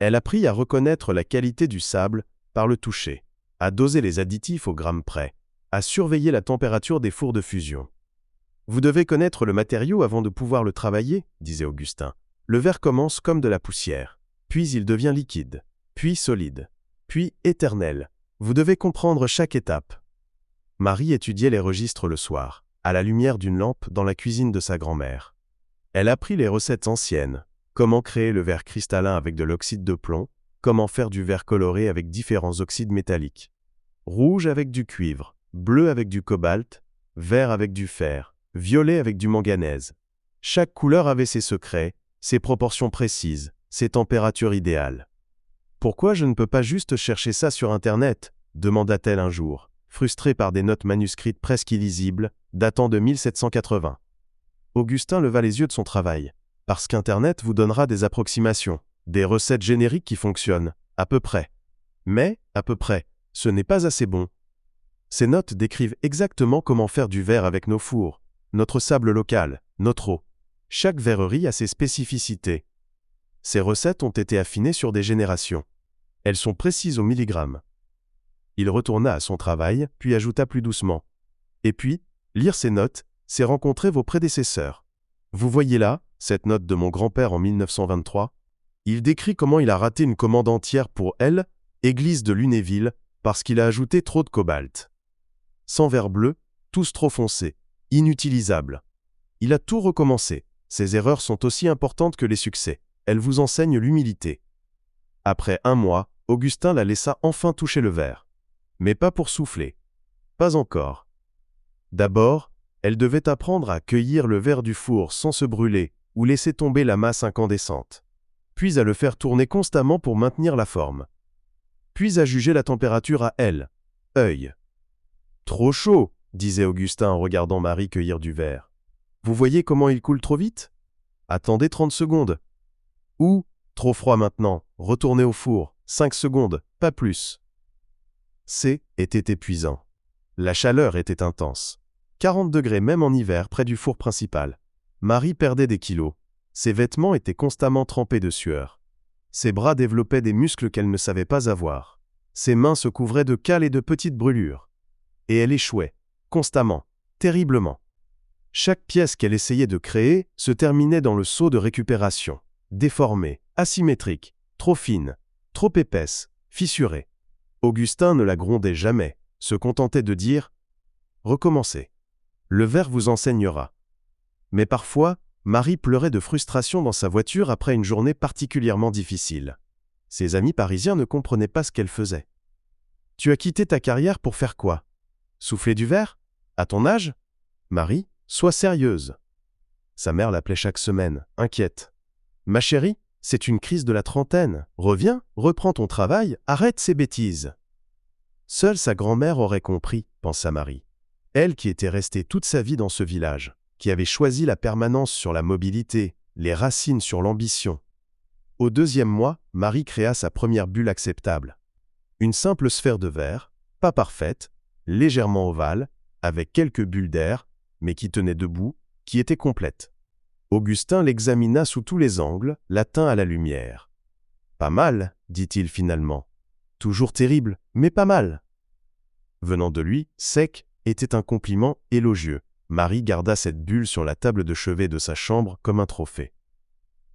Elle apprit à reconnaître la qualité du sable par le toucher, à doser les additifs au gramme près, à surveiller la température des fours de fusion. « Vous devez connaître le matériau avant de pouvoir le travailler, » disait Augustin. « Le verre commence comme de la poussière, puis il devient liquide, puis solide, puis éternel. Vous devez comprendre chaque étape. » Marie étudiait les registres le soir, à la lumière d'une lampe dans la cuisine de sa grand-mère. Elle apprit les recettes anciennes, Comment créer le verre cristallin avec de l'oxyde de plomb, comment faire du verre coloré avec différents oxydes métalliques. Rouge avec du cuivre, bleu avec du cobalt, vert avec du fer, violet avec du manganèse. Chaque couleur avait ses secrets, ses proportions précises, ses températures idéales. « Pourquoi je ne peux pas juste chercher ça sur Internet ?» demanda-t-elle un jour, frustrée par des notes manuscrites presque illisibles, datant de 1780. Augustin leva les yeux de son travail. « Parce qu'Internet vous donnera des approximations, des recettes génériques qui fonctionnent, à peu près. Mais, à peu près, ce n'est pas assez bon. Ces notes décrivent exactement comment faire du verre avec nos fours, notre sable local, notre eau. Chaque verrerie a ses spécificités. Ces recettes ont été affinées sur des générations. Elles sont précises au milligramme. » Il retourna à son travail, puis ajouta plus doucement. « Et puis, lire ces notes, c'est rencontrer vos prédécesseurs. Vous voyez là, cette note de mon grand-père en 1923. Il décrit comment il a raté une commande entière pour elle, église de Lunéville, parce qu'il a ajouté trop de cobalt. Sans verre bleu, tous trop foncés, inutilisables. Il a tout recommencé. Ces erreurs sont aussi importantes que les succès. Elles vous enseignent l'humilité. » Après un mois, Augustin la laissa enfin toucher le verre. Mais pas pour souffler. Pas encore. D'abord, elle devait apprendre à cueillir le verre du four sans se brûler ou laisser tomber la masse incandescente. Puis à le faire tourner constamment pour maintenir la forme. Puis à juger la température à elle. Œil. « Trop chaud, » disait Augustin en regardant Marie cueillir du verre. « Vous voyez comment il coule trop vite ? Attendez 30 secondes. Ou, trop froid maintenant, retournez au four, 5 secondes, pas plus. » Était épuisant. La chaleur était intense. 40 degrés même en hiver près du four principal. Marie perdait des kilos. Ses vêtements étaient constamment trempés de sueur. Ses bras développaient des muscles qu'elle ne savait pas avoir. Ses mains se couvraient de cales et de petites brûlures. Et elle échouait, constamment, terriblement. Chaque pièce qu'elle essayait de créer se terminait dans le seau de récupération, déformée, asymétrique, trop fine, trop épaisse, fissurée. Augustin ne la grondait jamais, se contentait de dire « Recommencez. Le verre vous enseignera. » Mais parfois, Marie pleurait de frustration dans sa voiture après une journée particulièrement difficile. Ses amis parisiens ne comprenaient pas ce qu'elle faisait. « Tu as quitté ta carrière pour faire quoi ? Souffler du verre ? À ton âge ? Marie, sois sérieuse. » Sa mère l'appelait chaque semaine, inquiète. « Ma chérie, c'est une crise de la trentaine. Reviens, reprends ton travail, arrête ces bêtises. » Seule sa grand-mère aurait compris, pensa Marie. Elle qui était restée toute sa vie dans ce village, qui avait choisi la permanence sur la mobilité, les racines sur l'ambition. Au 2e mois, Marie créa sa première bulle acceptable. Une simple sphère de verre, pas parfaite, légèrement ovale, avec quelques bulles d'air, mais qui tenait debout, qui était complète. Augustin l'examina sous tous les angles, la tint à la lumière. « Pas mal, » dit-il finalement. « Toujours terrible, mais pas mal. » Venant de lui, sec, était un compliment élogieux. Marie garda cette bulle sur la table de chevet de sa chambre comme un trophée.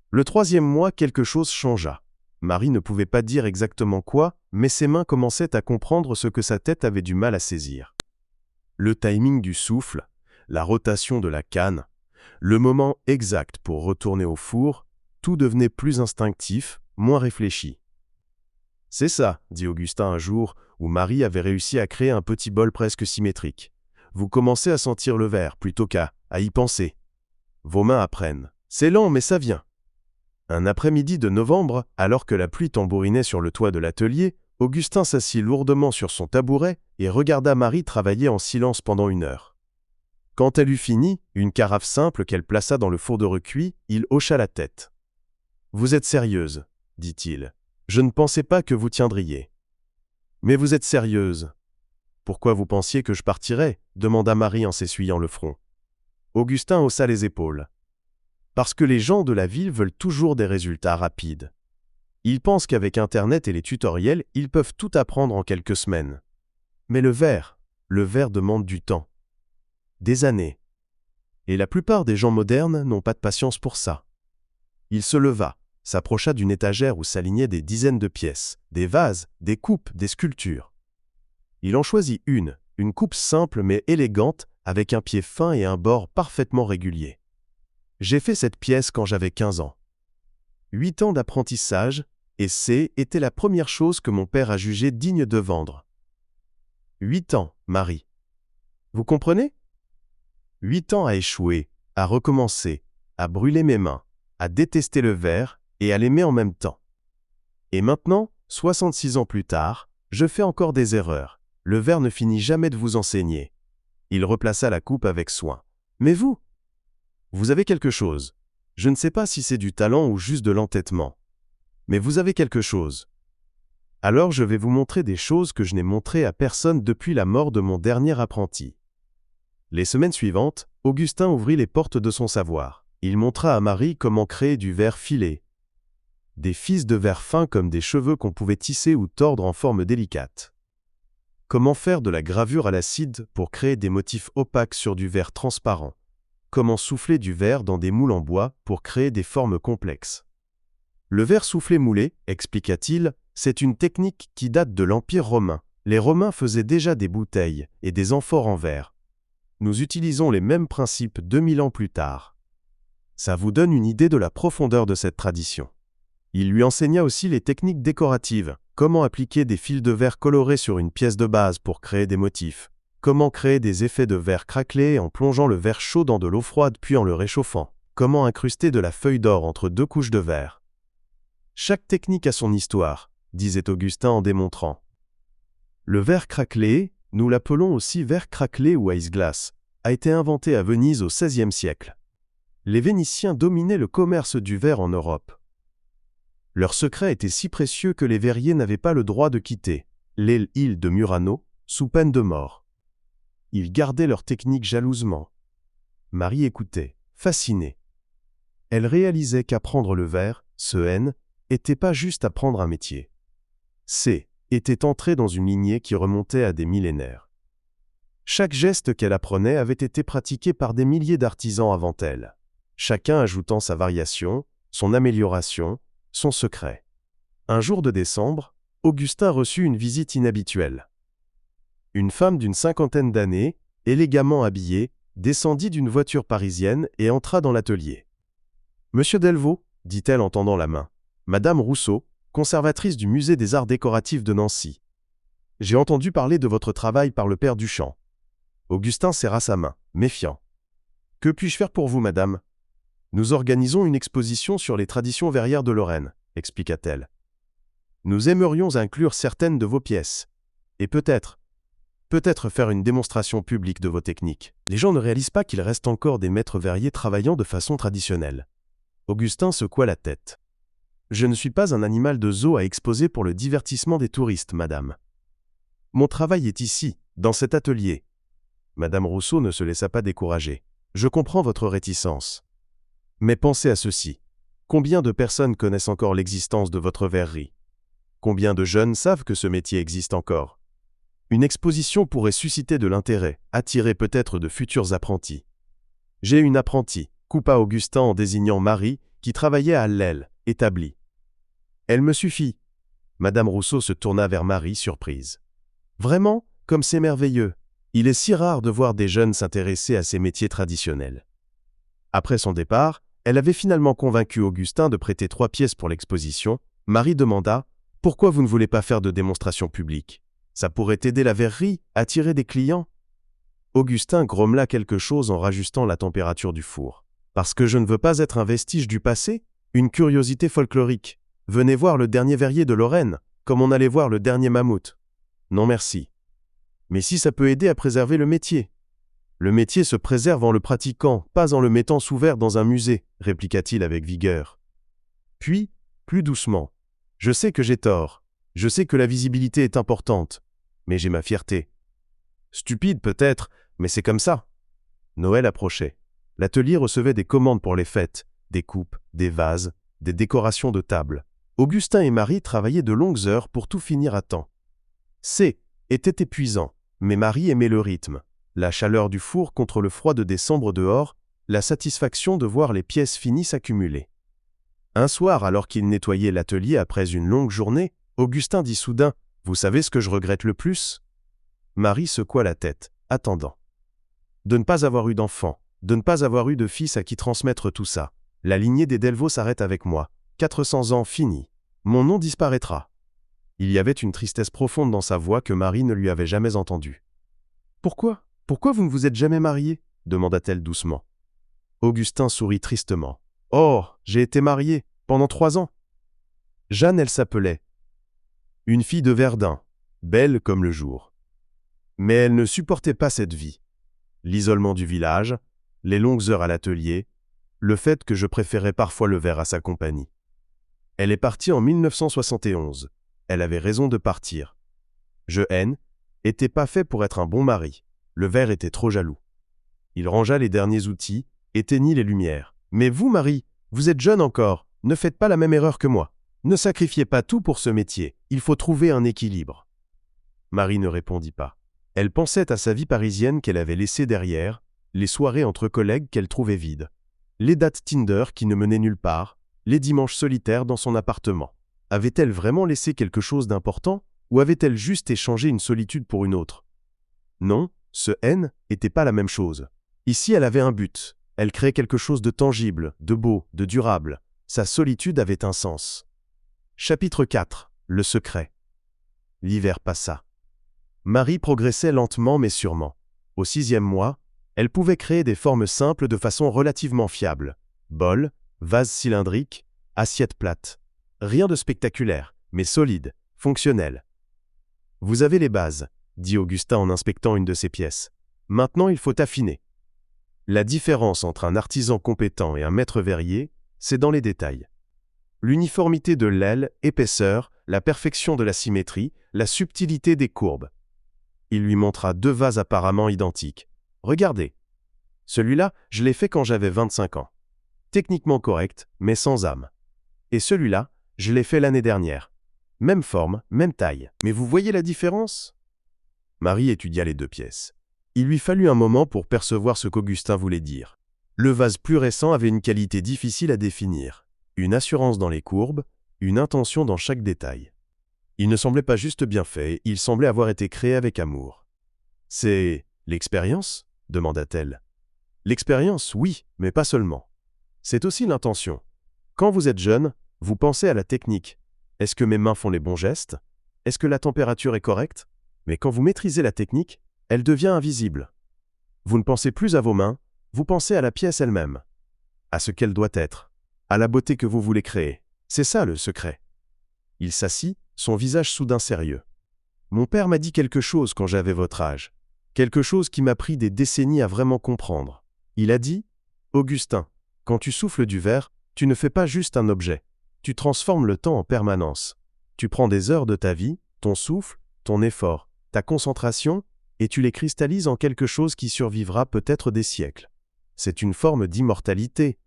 Le 3e mois, quelque chose changea. Marie ne pouvait pas dire exactement quoi, mais ses mains commençaient à comprendre ce que sa tête avait du mal à saisir. Le timing du souffle, la rotation de la canne, le moment exact pour retourner au four, tout devenait plus instinctif, moins réfléchi. « C'est ça, » dit Augustin un jour, où Marie avait réussi à créer un petit bol presque symétrique. « Vous commencez à sentir le verre plutôt qu'à y penser. Vos mains apprennent. C'est lent, mais ça vient. » Un après-midi de novembre, alors que la pluie tambourinait sur le toit de l'atelier, Augustin s'assit lourdement sur son tabouret et regarda Marie travailler en silence pendant 1 heure. Quand elle eut fini, une carafe simple qu'elle plaça dans le four de recuit, il hocha la tête. « Vous êtes sérieuse, » dit-il. « Je ne pensais pas que vous tiendriez. »« Mais vous êtes sérieuse. »« Pourquoi vous pensiez que je partirais ?» demanda Marie en s'essuyant le front. Augustin haussa les épaules. « Parce que les gens de la ville veulent toujours des résultats rapides. Ils pensent qu'avec Internet et les tutoriels, ils peuvent tout apprendre en quelques semaines. Mais le verre demande du temps. Des années. Et la plupart des gens modernes n'ont pas de patience pour ça. » Il se leva, s'approcha d'une étagère où s'alignaient des dizaines de pièces, des vases, des coupes, des sculptures. Il en choisit une coupe simple mais élégante, avec un pied fin et un bord parfaitement régulier. « J'ai fait cette pièce quand j'avais 15 ans. 8 ans d'apprentissage, et C était la première chose que mon père a jugé digne de vendre. 8 ans, Marie. Vous comprenez? 8 ans à échouer, à recommencer, à brûler mes mains, à détester le verre et à l'aimer en même temps. Et maintenant, 66 ans plus tard, je fais encore des erreurs. Le verre ne finit jamais de vous enseigner. Il replaça la coupe avec soin. Mais vous? Vous avez quelque chose. Je ne sais pas si c'est du talent ou juste de l'entêtement. Mais vous avez quelque chose. Alors je vais vous montrer des choses que je n'ai montrées à personne depuis la mort de mon dernier apprenti. Les semaines suivantes, Augustin ouvrit les portes de son savoir. Il montra à Marie comment créer du verre filé. Des fils de verre fins comme des cheveux qu'on pouvait tisser ou tordre en forme délicate. Comment faire de la gravure à l'acide pour créer des motifs opaques sur du verre transparent. Comment souffler du verre dans des moules en bois pour créer des formes complexes. Le verre soufflé moulé, expliqua-t-il, c'est une technique qui date de l'Empire romain. Les Romains faisaient déjà des bouteilles et des amphores en verre. Nous utilisons les mêmes principes 2000 ans plus tard. Ça vous donne une idée de la profondeur de cette tradition. Il lui enseigna aussi les techniques décoratives, comment appliquer des fils de verre colorés sur une pièce de base pour créer des motifs, comment créer des effets de verre craquelé en plongeant le verre chaud dans de l'eau froide puis en le réchauffant, comment incruster de la feuille d'or entre 2 couches de verre. Chaque technique a son histoire, disait Augustin en démontrant. Le verre craquelé, nous l'appelons aussi verre craquelé ou ice glass, a été inventé à Venise au XVIe siècle. Les Vénitiens dominaient le commerce du verre en Europe. Leur secret était si précieux que les verriers n'avaient pas le droit de quitter l'île de Murano, sous peine de mort. Ils gardaient leur technique jalousement. Marie écoutait, fascinée. Elle réalisait qu'apprendre le verre, ce N, était pas juste apprendre un métier. C était entrée dans une lignée qui remontait à des millénaires. Chaque geste qu'elle apprenait avait été pratiqué par des milliers d'artisans avant elle, chacun ajoutant sa variation, son amélioration, son secret. Un jour de décembre, Augustin reçut une visite inhabituelle. Une femme d'une 50aine d'années, élégamment habillée, descendit d'une voiture parisienne et entra dans l'atelier. « Monsieur Delvaux, dit-elle en tendant la main. Madame Rousseau, conservatrice du musée des arts décoratifs de Nancy. J'ai entendu parler de votre travail par le père Duchamp. » Augustin serra sa main, méfiant. « Que puis-je faire pour vous, madame ? » « Nous organisons une exposition sur les traditions verrières de Lorraine, expliqua-t-elle. Nous aimerions inclure certaines de vos pièces. Et peut-être faire une démonstration publique de vos techniques. Les gens ne réalisent pas qu'il reste encore des maîtres verriers travaillant de façon traditionnelle. Augustin secoua la tête. Je ne suis pas un animal de zoo à exposer pour le divertissement des touristes, madame. Mon travail est ici, dans cet atelier. Madame Rousseau ne se laissa pas décourager. Je comprends votre réticence. Mais pensez à ceci. Combien de personnes connaissent encore l'existence de votre verrerie? Combien de jeunes savent que ce métier existe encore? Une exposition pourrait susciter de l'intérêt, attirer peut-être de futurs apprentis. J'ai une apprentie, coupa Augustin en désignant Marie, qui travaillait à l'aile, établie. Elle me suffit. Madame Rousseau se tourna vers Marie, surprise. Vraiment, comme c'est merveilleux. Il est si rare de voir des jeunes s'intéresser à ces métiers traditionnels. Après son départ, elle avait finalement convaincu Augustin de prêter 3 pièces pour l'exposition. Marie demanda « Pourquoi vous ne voulez pas faire de démonstration publique? Ça pourrait aider la verrerie, attirer des clients ?» Augustin grommela quelque chose en rajustant la température du four. « Parce que je ne veux pas être un vestige du passé, une curiosité folklorique. Venez voir le dernier verrier de Lorraine, comme on allait voir le dernier mammouth. Non merci. Mais si ça peut aider à préserver le métier. » Le métier se préserve en le pratiquant, pas en le mettant sous verre dans un musée, répliqua-t-il avec vigueur. Puis, plus doucement. Je sais que j'ai tort. Je sais que la visibilité est importante. Mais j'ai ma fierté. Stupide peut-être, mais c'est comme ça. Noël approchait. L'atelier recevait des commandes pour les fêtes, des coupes, des vases, des décorations de table. Augustin et Marie travaillaient de longues heures pour tout finir à temps. C était épuisant, mais Marie aimait le rythme. La chaleur du four contre le froid de décembre dehors, la satisfaction de voir les pièces finies s'accumuler. Un soir, alors qu'il nettoyait l'atelier après une longue journée, Augustin dit soudain « Vous savez ce que je regrette le plus ?» Marie secoua la tête, attendant. De ne pas avoir eu d'enfant, de ne pas avoir eu de fils à qui transmettre tout ça. La lignée des Delvaux s'arrête avec moi. 400 ans finis. Mon nom disparaîtra. Il y avait une tristesse profonde dans sa voix que Marie ne lui avait jamais entendue. Pourquoi? Pourquoi vous ne vous êtes jamais marié? Demanda-t-elle doucement. Augustin sourit tristement. Oh, j'ai été marié, pendant 3 ans. Jeanne, elle s'appelait. Une fille de Verdun, belle comme le jour. Mais elle ne supportait pas cette vie. L'isolement du village, les longues heures à l'atelier, le fait que je préférais parfois le verre à sa compagnie. Elle est partie en 1971. Elle avait raison de partir. Je n'était pas fait pour être un bon mari. Le verre était trop jaloux. Il rangea les derniers outils, éteignit les lumières. Mais vous, Marie, vous êtes jeune encore, ne faites pas la même erreur que moi. Ne sacrifiez pas tout pour ce métier, il faut trouver un équilibre. Marie ne répondit pas. Elle pensait à sa vie parisienne qu'elle avait laissée derrière, les soirées entre collègues qu'elle trouvait vides, les dates Tinder qui ne menaient nulle part, les dimanches solitaires dans son appartement. Avait-elle vraiment laissé quelque chose d'important, ou avait-elle juste échangé une solitude pour une autre? Non, ce n'était pas la même chose. Ici, elle avait un but. Elle créait quelque chose de tangible, de beau, de durable. Sa solitude avait un sens. Chapitre 4. Le secret. L'hiver passa. Marie progressait lentement mais sûrement. Au 6e mois, elle pouvait créer des formes simples de façon relativement fiable. Bol, vase cylindrique, assiette plate. Rien de spectaculaire, mais solide, fonctionnel. Vous avez les bases, dit Augustin en inspectant une de ses pièces. Maintenant, il faut affiner. La différence entre un artisan compétent et un maître verrier, c'est dans les détails. L'uniformité de l'aile, l'épaisseur, la perfection de la symétrie, la subtilité des courbes. Il lui montra 2 vases apparemment identiques. Regardez. Celui-là, je l'ai fait quand j'avais 25 ans. Techniquement correct, mais sans âme. Et celui-là, je l'ai fait l'année dernière. Même forme, même taille. Mais vous voyez la différence? Marie étudia les 2 pièces. Il lui fallut un moment pour percevoir ce qu'Augustin voulait dire. Le vase plus récent avait une qualité difficile à définir. Une assurance dans les courbes, une intention dans chaque détail. Il ne semblait pas juste bien fait, il semblait avoir été créé avec amour. « C'est l'expérience » demanda-t-elle. « L'expérience, oui, mais pas seulement. C'est aussi l'intention. Quand vous êtes jeune, vous pensez à la technique. Est-ce que mes mains font les bons gestes? Est-ce que la température est correcte? Mais quand vous maîtrisez la technique, elle devient invisible. Vous ne pensez plus à vos mains, vous pensez à la pièce elle-même, à ce qu'elle doit être, à la beauté que vous voulez créer. C'est ça le secret. » Il s'assit, son visage soudain sérieux. « Mon père m'a dit quelque chose quand j'avais votre âge, quelque chose qui m'a pris des décennies à vraiment comprendre. Il a dit, « Augustin, quand tu souffles du verre, tu ne fais pas juste un objet, tu transformes le temps en permanence. Tu prends des heures de ta vie, ton souffle, ton effort, ta concentration, et tu les cristallises en quelque chose qui survivra peut-être des siècles. C'est une forme d'immortalité. »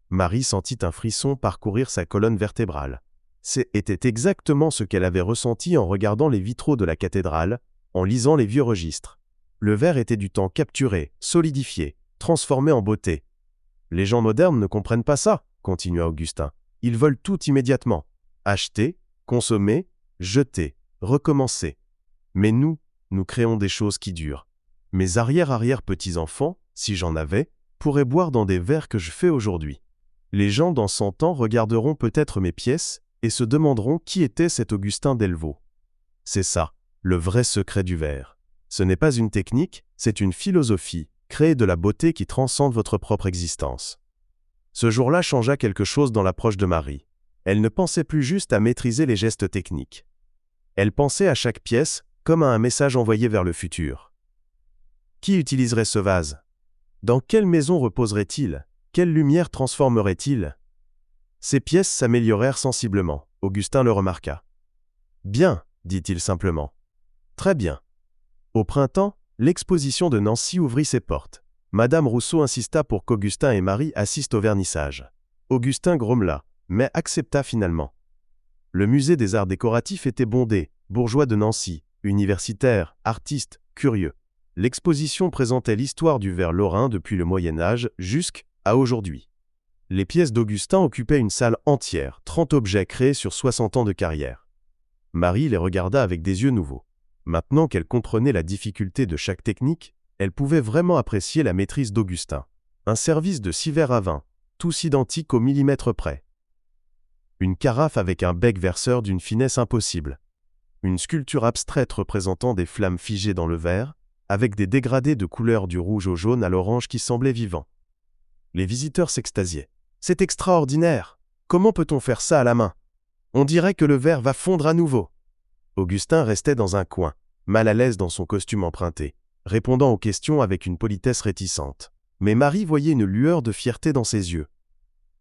Marie sentit un frisson parcourir sa colonne vertébrale. C'était exactement ce qu'elle avait ressenti en regardant les vitraux de la cathédrale, en lisant les vieux registres. Le verre était du temps capturé, solidifié, transformé en beauté. « Les gens modernes ne comprennent pas ça, » continua Augustin. « Ils veulent tout immédiatement. Acheter, consommer, jeter, recommencer. Mais nous créons des choses qui durent. Mes arrière-arrière-petits-enfants, si j'en avais, pourraient boire dans des verres que je fais aujourd'hui. Les gens dans 100 ans regarderont peut-être mes pièces et se demanderont qui était cet Augustin Delvaux. C'est ça, le vrai secret du verre. Ce n'est pas une technique, c'est une philosophie, créer de la beauté qui transcende votre propre existence. » Ce jour-là changea quelque chose dans l'approche de Marie. Elle ne pensait plus juste à maîtriser les gestes techniques. Elle pensait à chaque pièce comme à un message envoyé vers le futur. Qui utiliserait ce vase? Dans quelle maison reposerait-il? Quelle lumière transformerait-il? Ces pièces s'améliorèrent sensiblement. Augustin le remarqua. « Bien, dit-il simplement. Très bien. » Au printemps, l'exposition de Nancy ouvrit ses portes. Madame Rousseau insista pour qu'Augustin et Marie assistent au vernissage. Augustin grommela, mais accepta finalement. Le musée des arts décoratifs était bondé, bourgeois de Nancy, universitaires, artistes, curieux. L'exposition présentait l'histoire du verre lorrain depuis le Moyen-Âge jusqu'à aujourd'hui. Les pièces d'Augustin occupaient une salle entière, 30 objets créés sur 60 ans de carrière. Marie les regarda avec des yeux nouveaux. Maintenant qu'elle comprenait la difficulté de chaque technique, elle pouvait vraiment apprécier la maîtrise d'Augustin. Un service de 6 verres à vin, tous identiques au millimètre près. Une carafe avec un bec verseur d'une finesse impossible. Une sculpture abstraite représentant des flammes figées dans le verre, avec des dégradés de couleur du rouge au jaune à l'orange qui semblaient vivants. Les visiteurs s'extasiaient. « C'est extraordinaire! Comment peut-on faire ça à la main? On dirait que le verre va fondre à nouveau. » Augustin restait dans un coin, mal à l'aise dans son costume emprunté, répondant aux questions avec une politesse réticente. Mais Marie voyait une lueur de fierté dans ses yeux.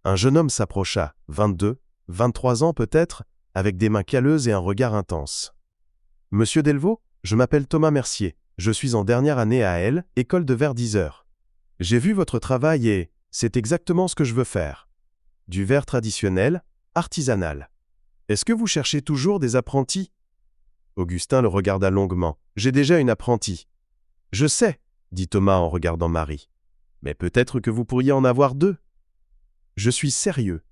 Un jeune homme s'approcha, 22, 23 ans peut-être, avec des mains calleuses et un regard intense. « Monsieur Delvaux, je m'appelle Thomas Mercier. Je suis en dernière année à L, école de verdiseur. J'ai vu votre travail et c'est exactement ce que je veux faire. Du verre traditionnel, artisanal. Est-ce que vous cherchez toujours des apprentis ?» Augustin le regarda longuement. « J'ai déjà une apprentie. »« Je sais, » dit Thomas en regardant Marie. « Mais peut-être que vous pourriez en avoir deux. »« Je suis sérieux.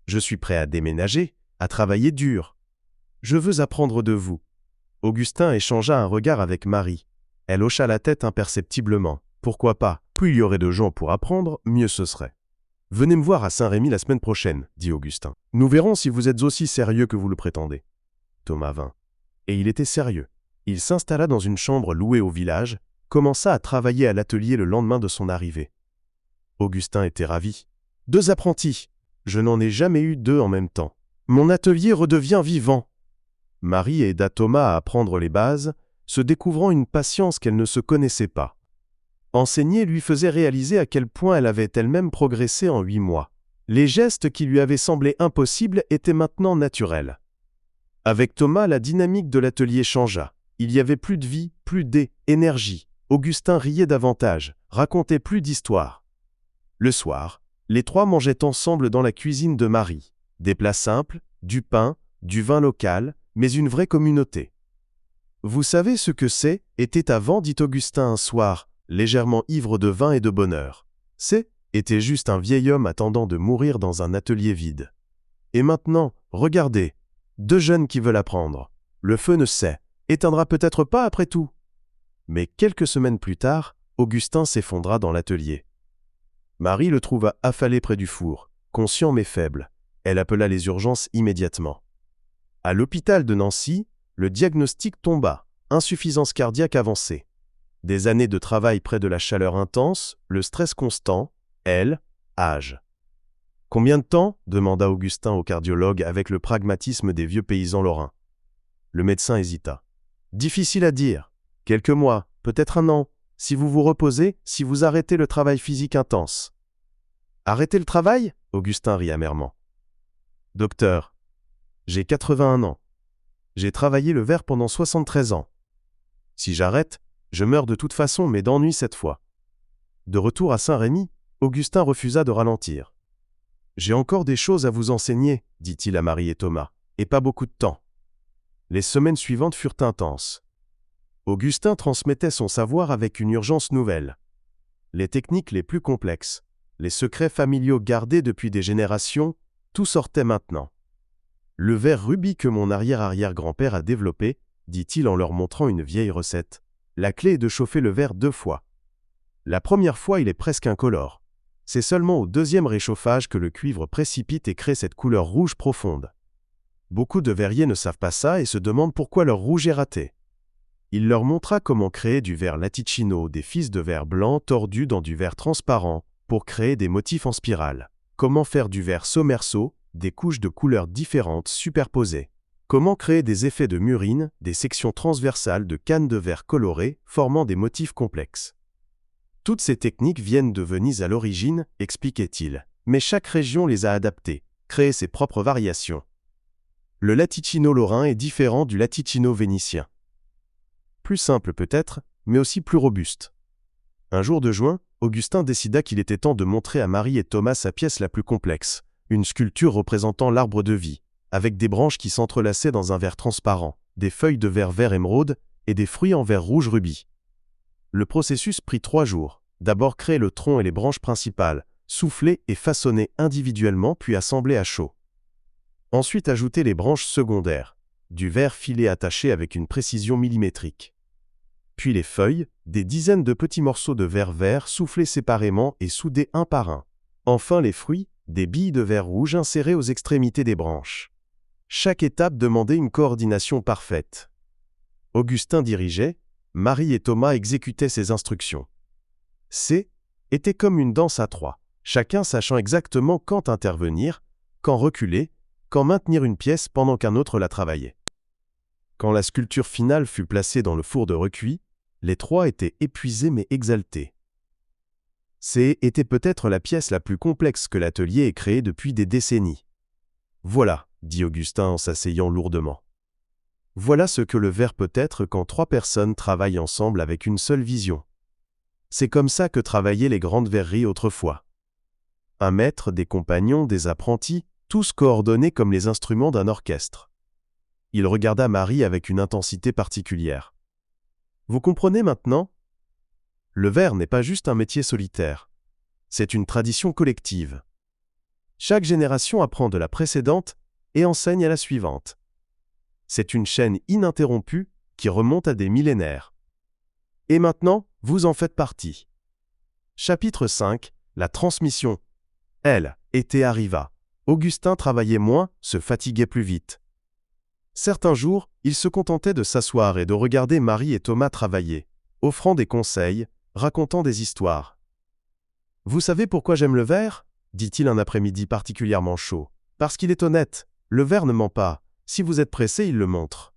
Je suis prêt à déménager, à travailler dur. Je veux apprendre de vous. » Augustin échangea un regard avec Marie. Elle hocha la tête imperceptiblement. « Pourquoi pas? Plus il y aurait de gens pour apprendre, mieux ce serait. »« Venez me voir à Saint-Rémy la semaine prochaine, » dit Augustin. « Nous verrons si vous êtes aussi sérieux que vous le prétendez. » Thomas vint. Et il était sérieux. Il s'installa dans une chambre louée au village, commença à travailler à l'atelier le lendemain de son arrivée. Augustin était ravi. « 2 apprentis. Je n'en ai jamais eu 2 en même temps. Mon atelier redevient vivant. » Marie aida Thomas à apprendre les bases, se découvrant une patience qu'elle ne se connaissait pas. Enseigner lui faisait réaliser à quel point elle avait elle-même progressé en 8 mois. Les gestes qui lui avaient semblé impossibles étaient maintenant naturels. Avec Thomas, la dynamique de l'atelier changea. Il y avait plus de vie, plus d'énergie. Augustin riait davantage, racontait plus d'histoires. Le soir, les 3 mangeaient ensemble dans la cuisine de Marie. Des plats simples, du pain, du vin local, mais une vraie communauté. « Vous savez ce que c'est, était avant, dit Augustin un soir, légèrement ivre de vin et de bonheur. C'est, était juste un vieil homme attendant de mourir dans un atelier vide. Et maintenant, regardez, 2 jeunes qui veulent apprendre. Le feu ne éteindra peut-être pas après tout. » Mais quelques semaines plus tard, Augustin s'effondra dans l'atelier. Marie le trouva affalé près du four, conscient mais faible. Elle appela les urgences immédiatement. À l'hôpital de Nancy, le diagnostic tomba, insuffisance cardiaque avancée. Des années de travail près de la chaleur intense, le stress constant, âge. « Combien de temps ?» demanda Augustin au cardiologue avec le pragmatisme des vieux paysans lorrains. Le médecin hésita. « Difficile à dire. Quelques mois, peut-être 1 an, si vous vous reposez, si vous arrêtez le travail physique intense. » « Arrêter le travail ?» Augustin rit amèrement. « Docteur, j'ai 81 ans. J'ai travaillé le verre pendant 73 ans. Si j'arrête, je meurs de toute façon, mais d'ennui cette fois. » De retour à Saint-Rémy, Augustin refusa de ralentir. « J'ai encore des choses à vous enseigner, » dit-il à Marie et Thomas, « et pas beaucoup de temps. » Les semaines suivantes furent intenses. Augustin transmettait son savoir avec une urgence nouvelle. Les techniques les plus complexes, les secrets familiaux gardés depuis des générations, tout sortait maintenant. « Le verre rubis que mon arrière-arrière-grand-père a développé, » dit-il en leur montrant une vieille recette. La clé est de chauffer le verre 2 fois. La première fois, il est presque incolore. C'est seulement au 2e réchauffage que le cuivre précipite et crée cette couleur rouge profonde. Beaucoup de verriers ne savent pas ça et se demandent pourquoi leur rouge est raté. Il leur montra comment créer du verre Laticino, des fils de verre blanc tordus dans du verre transparent, pour créer des motifs en spirale. Comment faire du verre Sommersault, des couches de couleurs différentes superposées. Comment créer des effets de murine, des sections transversales de cannes de verre colorées formant des motifs complexes. Toutes ces techniques viennent de Venise à l'origine, expliquait-il, mais chaque région les a adaptées, créé ses propres variations. Le Laticino lorrain est différent du Laticino vénitien. Plus simple peut-être, mais aussi plus robuste. Un jour de juin, Augustin décida qu'il était temps de montrer à Marie et Thomas sa pièce la plus complexe, une sculpture représentant l'arbre de vie, avec des branches qui s'entrelaçaient dans un verre transparent, des feuilles de verre vert émeraude et des fruits en verre rouge rubis. Le processus prit 3 jours. D'abord créer le tronc et les branches principales, souffler et façonner individuellement puis assembler à chaud. Ensuite ajouter les branches secondaires, du verre filé attaché avec une précision millimétrique. Puis les feuilles, des dizaines de petits morceaux de verre vert soufflés séparément et soudés un par un. Enfin les fruits, des billes de verre rouge insérées aux extrémités des branches. Chaque étape demandait une coordination parfaite. Augustin dirigeait, Marie et Thomas exécutaient ses instructions. C était comme une danse à trois, chacun sachant exactement quand intervenir, quand reculer, quand maintenir une pièce pendant qu'un autre la travaillait. Quand la sculpture finale fut placée dans le four de recuit, les trois étaient épuisés mais exaltés. C était peut-être la pièce la plus complexe que l'atelier ait créée depuis des décennies. « Voilà », dit Augustin en s'asseyant lourdement. « Voilà ce que le verre peut être quand trois personnes travaillent ensemble avec une seule vision. C'est comme ça que travaillaient les grandes verreries autrefois. Un maître, des compagnons, des apprentis, tous coordonnés comme les instruments d'un orchestre. » Il regarda Marie avec une intensité particulière. « Vous comprenez maintenant ? Le verre n'est pas juste un métier solitaire. C'est une tradition collective. Chaque génération apprend de la précédente et enseigne à la suivante. C'est une chaîne ininterrompue qui remonte à des millénaires. Et maintenant, vous en faites partie. » Chapitre 5. La transmission. Été arriva. Augustin travaillait moins, se fatiguait plus vite. Certains jours, il se contentait de s'asseoir et de regarder Marie et Thomas travailler, offrant des conseils, racontant des histoires. « Vous savez pourquoi j'aime le verre ?» dit-il un après-midi particulièrement chaud. « Parce qu'il est honnête. Le verre ne ment pas. Si vous êtes pressé, il le montre.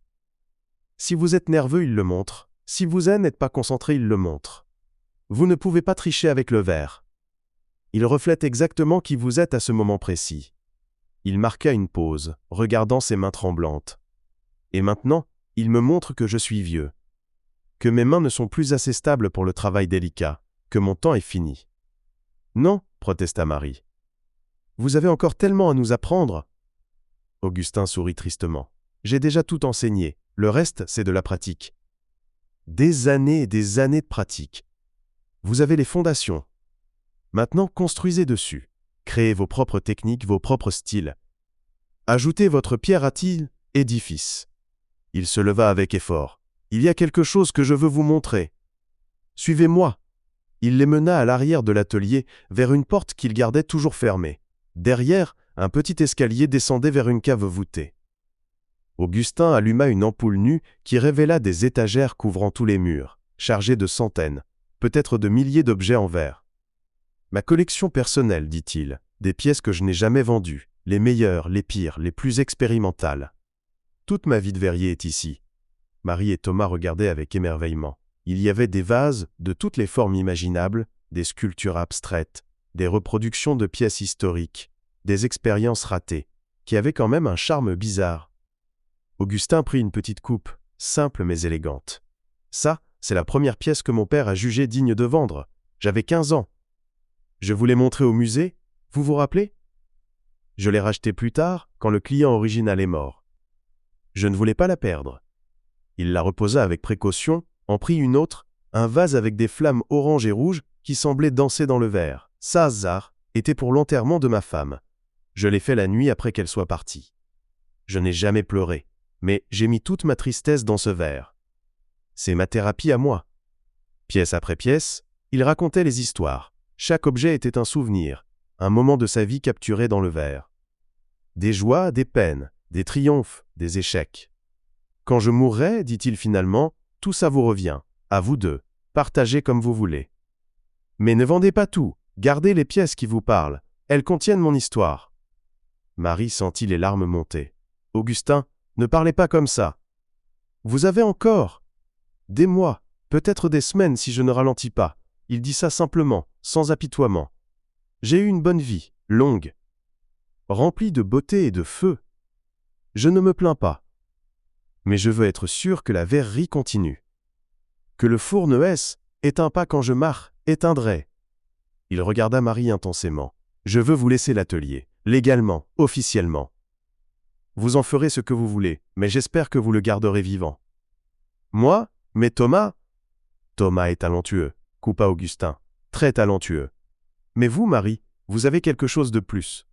Si vous êtes nerveux, il le montre. Si vous n'êtes pas concentré, il le montre. Vous ne pouvez pas tricher avec le verre. Il reflète exactement qui vous êtes à ce moment précis. » Il marqua une pause, regardant ses mains tremblantes. « Et maintenant, il me montre que je suis vieux. Que mes mains ne sont plus assez stables pour le travail délicat, que mon temps est fini. »« Non, » protesta Marie. « Vous avez encore tellement à nous apprendre. » Augustin sourit tristement. « J'ai déjà tout enseigné, le reste c'est de la pratique. » Des années et des années de pratique. Vous avez les fondations. Maintenant, construisez dessus. Créez vos propres techniques, vos propres styles. Ajoutez votre pierre à édifice. Il se leva avec effort. « Il y a quelque chose que je veux vous montrer. Suivez-moi. » Il les mena à l'arrière de l'atelier, vers une porte qu'il gardait toujours fermée. Derrière, un petit escalier descendait vers une cave voûtée. Augustin alluma une ampoule nue qui révéla des étagères couvrant tous les murs, chargées de centaines, peut-être de milliers d'objets en verre. « Ma collection personnelle, dit-il, des pièces que je n'ai jamais vendues, les meilleures, les pires, les plus expérimentales. Toute ma vie de verrier est ici. » Marie et Thomas regardaient avec émerveillement. Il y avait des vases de toutes les formes imaginables, des sculptures abstraites, des reproductions de pièces historiques, des expériences ratées, qui avaient quand même un charme bizarre. Augustin prit une petite coupe, simple mais élégante. « Ça, c'est la première pièce que mon père a jugée digne de vendre. J'avais 15 ans. Je vous l'ai montrée au musée, vous vous rappelez? Je l'ai rachetée plus tard, quand le client original est mort. Je ne voulais pas la perdre. » Il la reposa avec précaution, en prit une autre, un vase avec des flammes orange et rouge qui semblaient danser dans le verre. « Ça, Zar, était pour l'enterrement de ma femme. Je l'ai fait la nuit après qu'elle soit partie. Je n'ai jamais pleuré, mais j'ai mis toute ma tristesse dans ce verre. C'est ma thérapie à moi. » Pièce après pièce, il racontait les histoires. Chaque objet était un souvenir, un moment de sa vie capturé dans le verre. Des joies, des peines, des triomphes, des échecs. « Quand je mourrai, dit-il finalement, tout ça vous revient, à vous deux, partagez comme vous voulez. Mais ne vendez pas tout, gardez les pièces qui vous parlent, elles contiennent mon histoire. » Marie sentit les larmes monter. « Augustin, ne parlez pas comme ça. Vous avez encore des mois, peut-être des semaines si je ne ralentis pas. » Il dit ça simplement, sans apitoiement. « J'ai eu une bonne vie, longue, remplie de beauté et de feu. Je ne me plains pas. Mais je veux être sûr que la verrerie continue. Que le four ne éteint pas quand je éteindrai. » Il regarda Marie intensément. « Je veux vous laisser l'atelier, légalement, officiellement. Vous en ferez ce que vous voulez, mais j'espère que vous le garderez vivant. »« Moi? Mais Thomas ?»« Thomas est talentueux, » coupa Augustin. « Très talentueux. Mais vous, Marie, vous avez quelque chose de plus.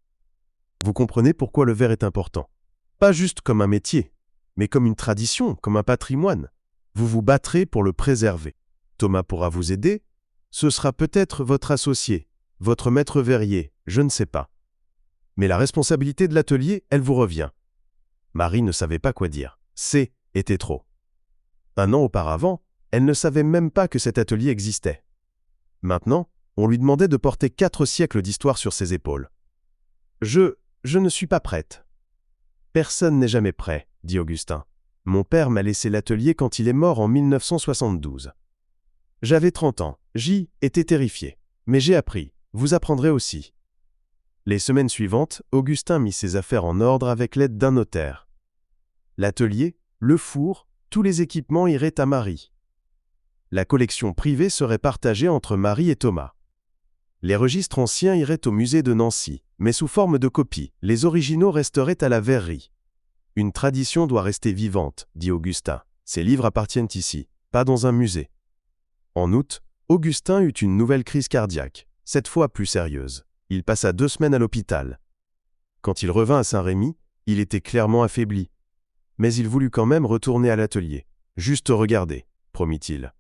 Vous comprenez pourquoi le verre est important. Pas juste comme un métier, mais comme une tradition, comme un patrimoine. Vous vous battrez pour le préserver. Thomas pourra vous aider. Ce sera peut-être votre associé, votre maître verrier, je ne sais pas. Mais la responsabilité de l'atelier, elle vous revient. Marie ne savait pas quoi dire. C était trop. Un an auparavant, elle ne savait même pas que cet atelier existait. Maintenant, on lui demandait de porter 4 siècles d'histoire sur ses épaules. Je ne suis pas prête. Personne n'est jamais prêt, dit Augustin. Mon père m'a laissé l'atelier quand il est mort en 1972. J'avais 30 ans, j'y étais terrifié. Mais j'ai appris, vous apprendrez aussi. Les semaines suivantes, Augustin mit ses affaires en ordre avec l'aide d'un notaire. L'atelier, le four, tous les équipements iraient à Marie. La collection privée serait partagée entre Marie et Thomas. Les registres anciens iraient au musée de Nancy, mais sous forme de copies, les originaux resteraient à la verrerie. Une tradition doit rester vivante, dit Augustin. Ces livres appartiennent ici, pas dans un musée. En août, Augustin eut une nouvelle crise cardiaque, cette fois plus sérieuse. Il passa 2 semaines à l'hôpital. Quand il revint à Saint-Rémy, il était clairement affaibli. Mais il voulut quand même retourner à l'atelier. Juste regarder, promit-il.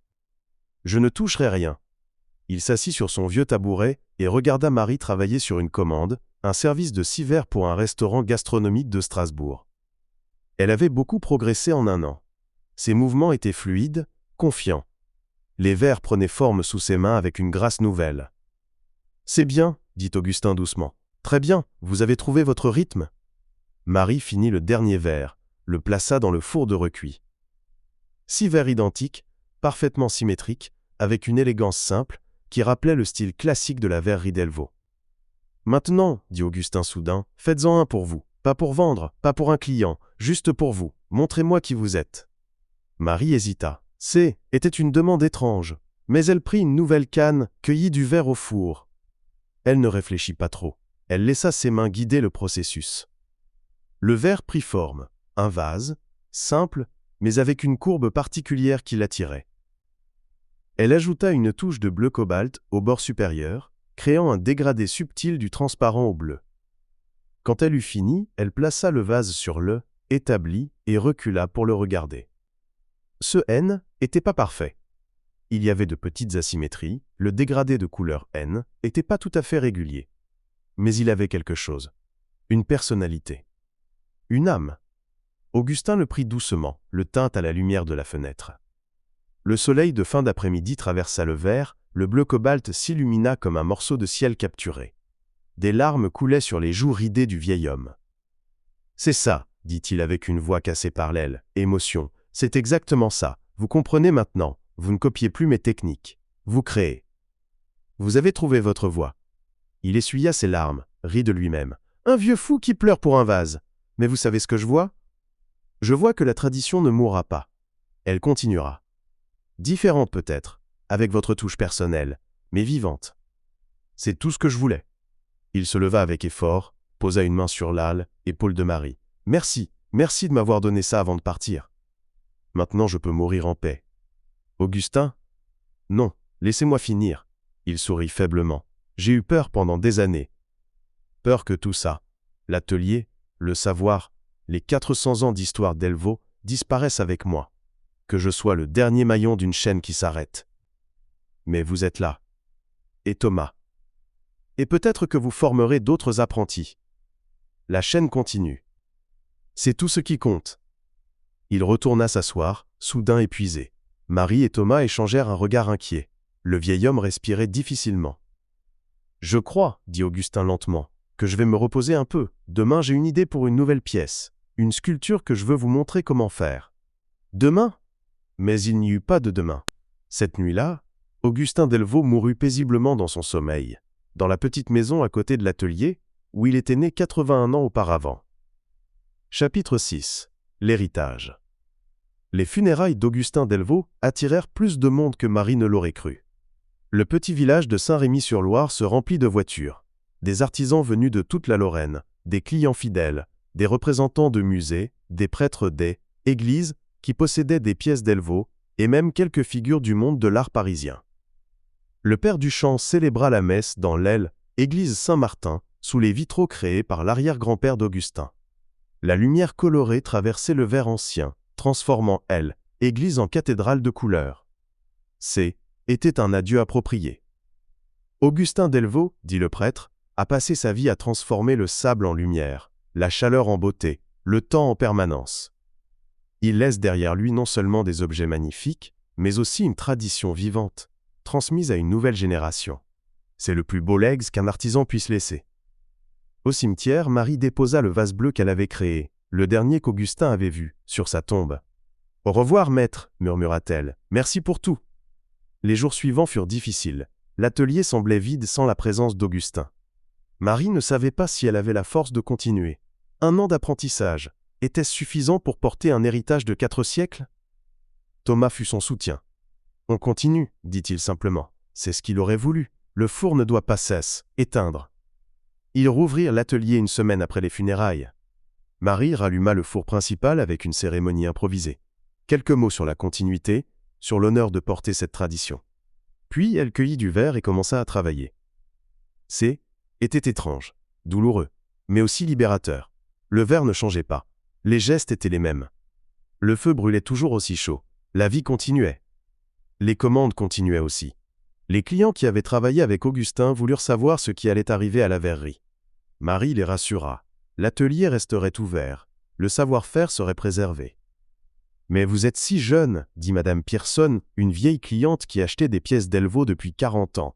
Je ne toucherai rien. Il s'assit sur son vieux tabouret et regarda Marie travailler sur une commande, un service de 6 verres pour un restaurant gastronomique de Strasbourg. Elle avait beaucoup progressé en un an. Ses mouvements étaient fluides, confiants. Les verres prenaient forme sous ses mains avec une grâce nouvelle. « C'est bien, » dit Augustin doucement. « Très bien, vous avez trouvé votre rythme ?» Marie finit le dernier verre, le plaça dans le four de recuit. 6 verres identiques, parfaitement symétriques, avec une élégance simple, qui rappelait le style classique de la verrerie Delvaux. « Maintenant, » dit Augustin soudain, « faites-en un pour vous. Pas pour vendre, pas pour un client, juste pour vous. Montrez-moi qui vous êtes. » Marie hésita. C était une demande étrange, mais elle prit une nouvelle canne, cueillit du verre au four. Elle ne réfléchit pas trop. Elle laissa ses mains guider le processus. Le verre prit forme, un vase, simple, mais avec une courbe particulière qui l'attirait. Elle ajouta une touche de bleu cobalt au bord supérieur, créant un dégradé subtil du transparent au bleu. Quand elle eut fini, elle plaça le vase sur le « établi » et recula pour le regarder. Ce N n'était pas parfait. Il y avait de petites asymétries, le dégradé de couleur N n'était pas tout à fait régulier. Mais il avait quelque chose. Une personnalité. Une âme. Augustin le prit doucement, le tint à la lumière de la fenêtre. Le soleil de fin d'après-midi traversa le verre, le bleu cobalt s'illumina comme un morceau de ciel capturé. Des larmes coulaient sur les joues ridées du vieil homme. « C'est ça, » dit-il avec une voix cassée par l'aile, émotion. « C'est exactement ça. Vous comprenez maintenant. Vous ne copiez plus mes techniques. Vous créez. Vous avez trouvé votre voie. » Il essuya ses larmes, rit de lui-même. « Un vieux fou qui pleure pour un vase. Mais vous savez ce que je vois ? Je vois que la tradition ne mourra pas. Elle continuera. Différente peut-être, avec votre touche personnelle, mais vivante. C'est tout ce que je voulais. » Il se leva avec effort, posa une main sur l'épaule de Marie. « Merci, merci de m'avoir donné ça avant de partir. Maintenant je peux mourir en paix. » Augustin ? Non, laissez-moi finir. Il sourit faiblement. J'ai eu peur pendant des années. Peur que tout ça, l'atelier, le savoir, les 400 ans d'histoire Delvaux disparaissent avec moi. Que je sois le dernier maillon d'une chaîne qui s'arrête. Mais vous êtes là. Et Thomas. Et peut-être que vous formerez d'autres apprentis. La chaîne continue. C'est tout ce qui compte. Il retourna s'asseoir, soudain épuisé. Marie et Thomas échangèrent un regard inquiet. Le vieil homme respirait difficilement. « Je crois, » dit Augustin lentement, « que je vais me reposer un peu. Demain, j'ai une idée pour une nouvelle pièce. Une sculpture que je veux vous montrer comment faire. » Demain ? Mais il n'y eut pas de demain. Cette nuit-là, Augustin Delvaux mourut paisiblement dans son sommeil, dans la petite maison à côté de l'atelier, où il était né 81 ans auparavant. Chapitre 6. L'héritage. Les funérailles d'Augustin Delvaux attirèrent plus de monde que Marie ne l'aurait cru. Le petit village de Saint-Rémy-sur-Loire se remplit de voitures. Des artisans venus de toute la Lorraine, des clients fidèles, des représentants de musées, des prêtres des églises qui possédaient des pièces Delvaux, et même quelques figures du monde de l'art parisien. Le père Duchamp célébra la messe dans l'aile église Saint-Martin, sous les vitraux créés par l'arrière-grand-père d'Augustin. La lumière colorée traversait le verre ancien, transformant église en cathédrale de couleur. Était un adieu approprié. « Augustin Delvaux, dit le prêtre, a passé sa vie à transformer le sable en lumière, la chaleur en beauté, le temps en permanence. Il laisse derrière lui non seulement des objets magnifiques, mais aussi une tradition vivante, transmise à une nouvelle génération. C'est le plus beau legs qu'un artisan puisse laisser. Au cimetière, Marie déposa le vase bleu qu'elle avait créé, le dernier qu'Augustin avait vu, sur sa tombe. « Au revoir, maître » murmura-t-elle, « merci pour tout ». Les jours suivants furent difficiles. L'atelier semblait vide sans la présence d'Augustin. Marie ne savait pas si elle avait la force de continuer. 1 an d'apprentissage, était-ce suffisant pour porter un héritage de 4 siècles? Thomas fut son soutien. « On continue, dit-il simplement. C'est ce qu'il aurait voulu. Le four ne doit pas cesser, éteindre. » Ils rouvrirent l'atelier 1 semaine après les funérailles. Marie ralluma le four principal avec une cérémonie improvisée. Quelques mots sur la continuité, sur l'honneur de porter cette tradition. Puis elle cueillit du verre et commença à travailler. Était étrange, douloureux, mais aussi libérateur. Le verre ne changeait pas. Les gestes étaient les mêmes. Le feu brûlait toujours aussi chaud. La vie continuait. Les commandes continuaient aussi. Les clients qui avaient travaillé avec Augustin voulurent savoir ce qui allait arriver à la verrerie. Marie les rassura. L'atelier resterait ouvert. Le savoir-faire serait préservé. « Mais vous êtes si jeune, dit Madame Pierson, une vieille cliente qui achetait des pièces Delvaux depuis 40 ans.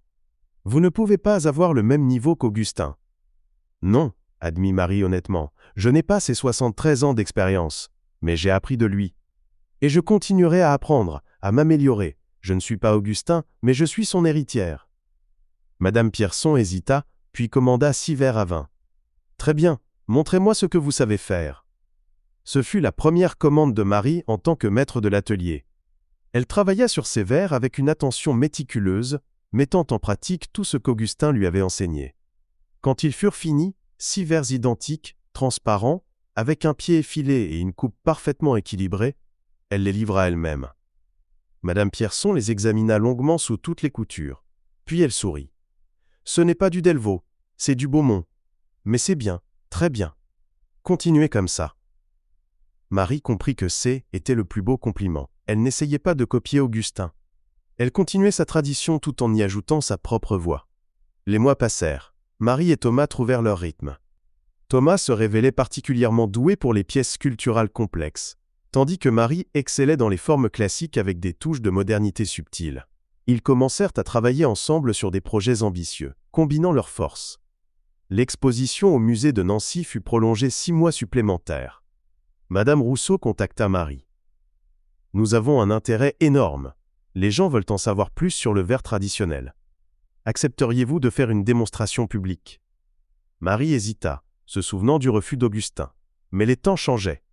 Vous ne pouvez pas avoir le même niveau qu'Augustin. » Non, admit Marie honnêtement, je n'ai pas ses 73 ans d'expérience, mais j'ai appris de lui. Et je continuerai à apprendre, à m'améliorer. Je ne suis pas Augustin, mais je suis son héritière. Madame Pierson hésita, puis commanda 6 verres à vin. Très bien, montrez-moi ce que vous savez faire. Ce fut la première commande de Marie en tant que maître de l'atelier. Elle travailla sur ces verres avec une attention méticuleuse, mettant en pratique tout ce qu'Augustin lui avait enseigné. Quand ils furent finis, 6 verres identiques, transparents, avec un pied effilé et une coupe parfaitement équilibrée, elle les livra elle-même. Madame Pierson les examina longuement sous toutes les coutures. Puis elle sourit. « Ce n'est pas du Delvaux, c'est du Beaumont. Mais c'est bien, très bien. Continuez comme ça. » Marie comprit que était le plus beau compliment. Elle n'essayait pas de copier Augustin. Elle continuait sa tradition tout en y ajoutant sa propre voix. Les mois passèrent. Marie et Thomas trouvèrent leur rythme. Thomas se révélait particulièrement doué pour les pièces sculpturales complexes, tandis que Marie excellait dans les formes classiques avec des touches de modernité subtile. Ils commencèrent à travailler ensemble sur des projets ambitieux, combinant leurs forces. L'exposition au musée de Nancy fut prolongée 6 mois supplémentaires. Madame Rousseau contacta Marie. « Nous avons un intérêt énorme. Les gens veulent en savoir plus sur le verre traditionnel. Accepteriez-vous de faire une démonstration publique ?» Marie hésita, se souvenant du refus d'Augustin. Mais les temps changeaient.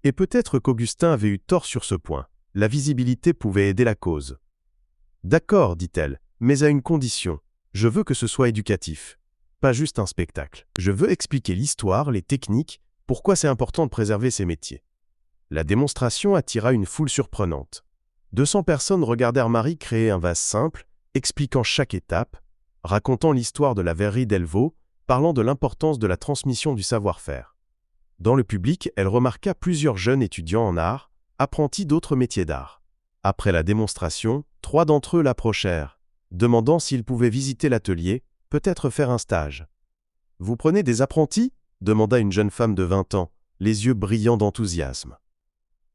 Et peut-être qu'Augustin avait eu tort sur ce point. La visibilité pouvait aider la cause. « D'accord, dit-elle, mais à une condition. Je veux que ce soit éducatif. Pas juste un spectacle. Je veux expliquer l'histoire, les techniques, pourquoi c'est important de préserver ces métiers. » La démonstration attira une foule surprenante. 200 personnes regardèrent Marie créer un vase simple, expliquant chaque étape, racontant l'histoire de la verrerie Delvaux, parlant de l'importance de la transmission du savoir-faire. Dans le public, elle remarqua plusieurs jeunes étudiants en art, apprentis d'autres métiers d'art. Après la démonstration, 3 d'entre eux l'approchèrent, demandant s'ils pouvaient visiter l'atelier, peut-être faire un stage. « Vous prenez des apprentis ?» demanda une jeune femme de 20 ans, les yeux brillants d'enthousiasme.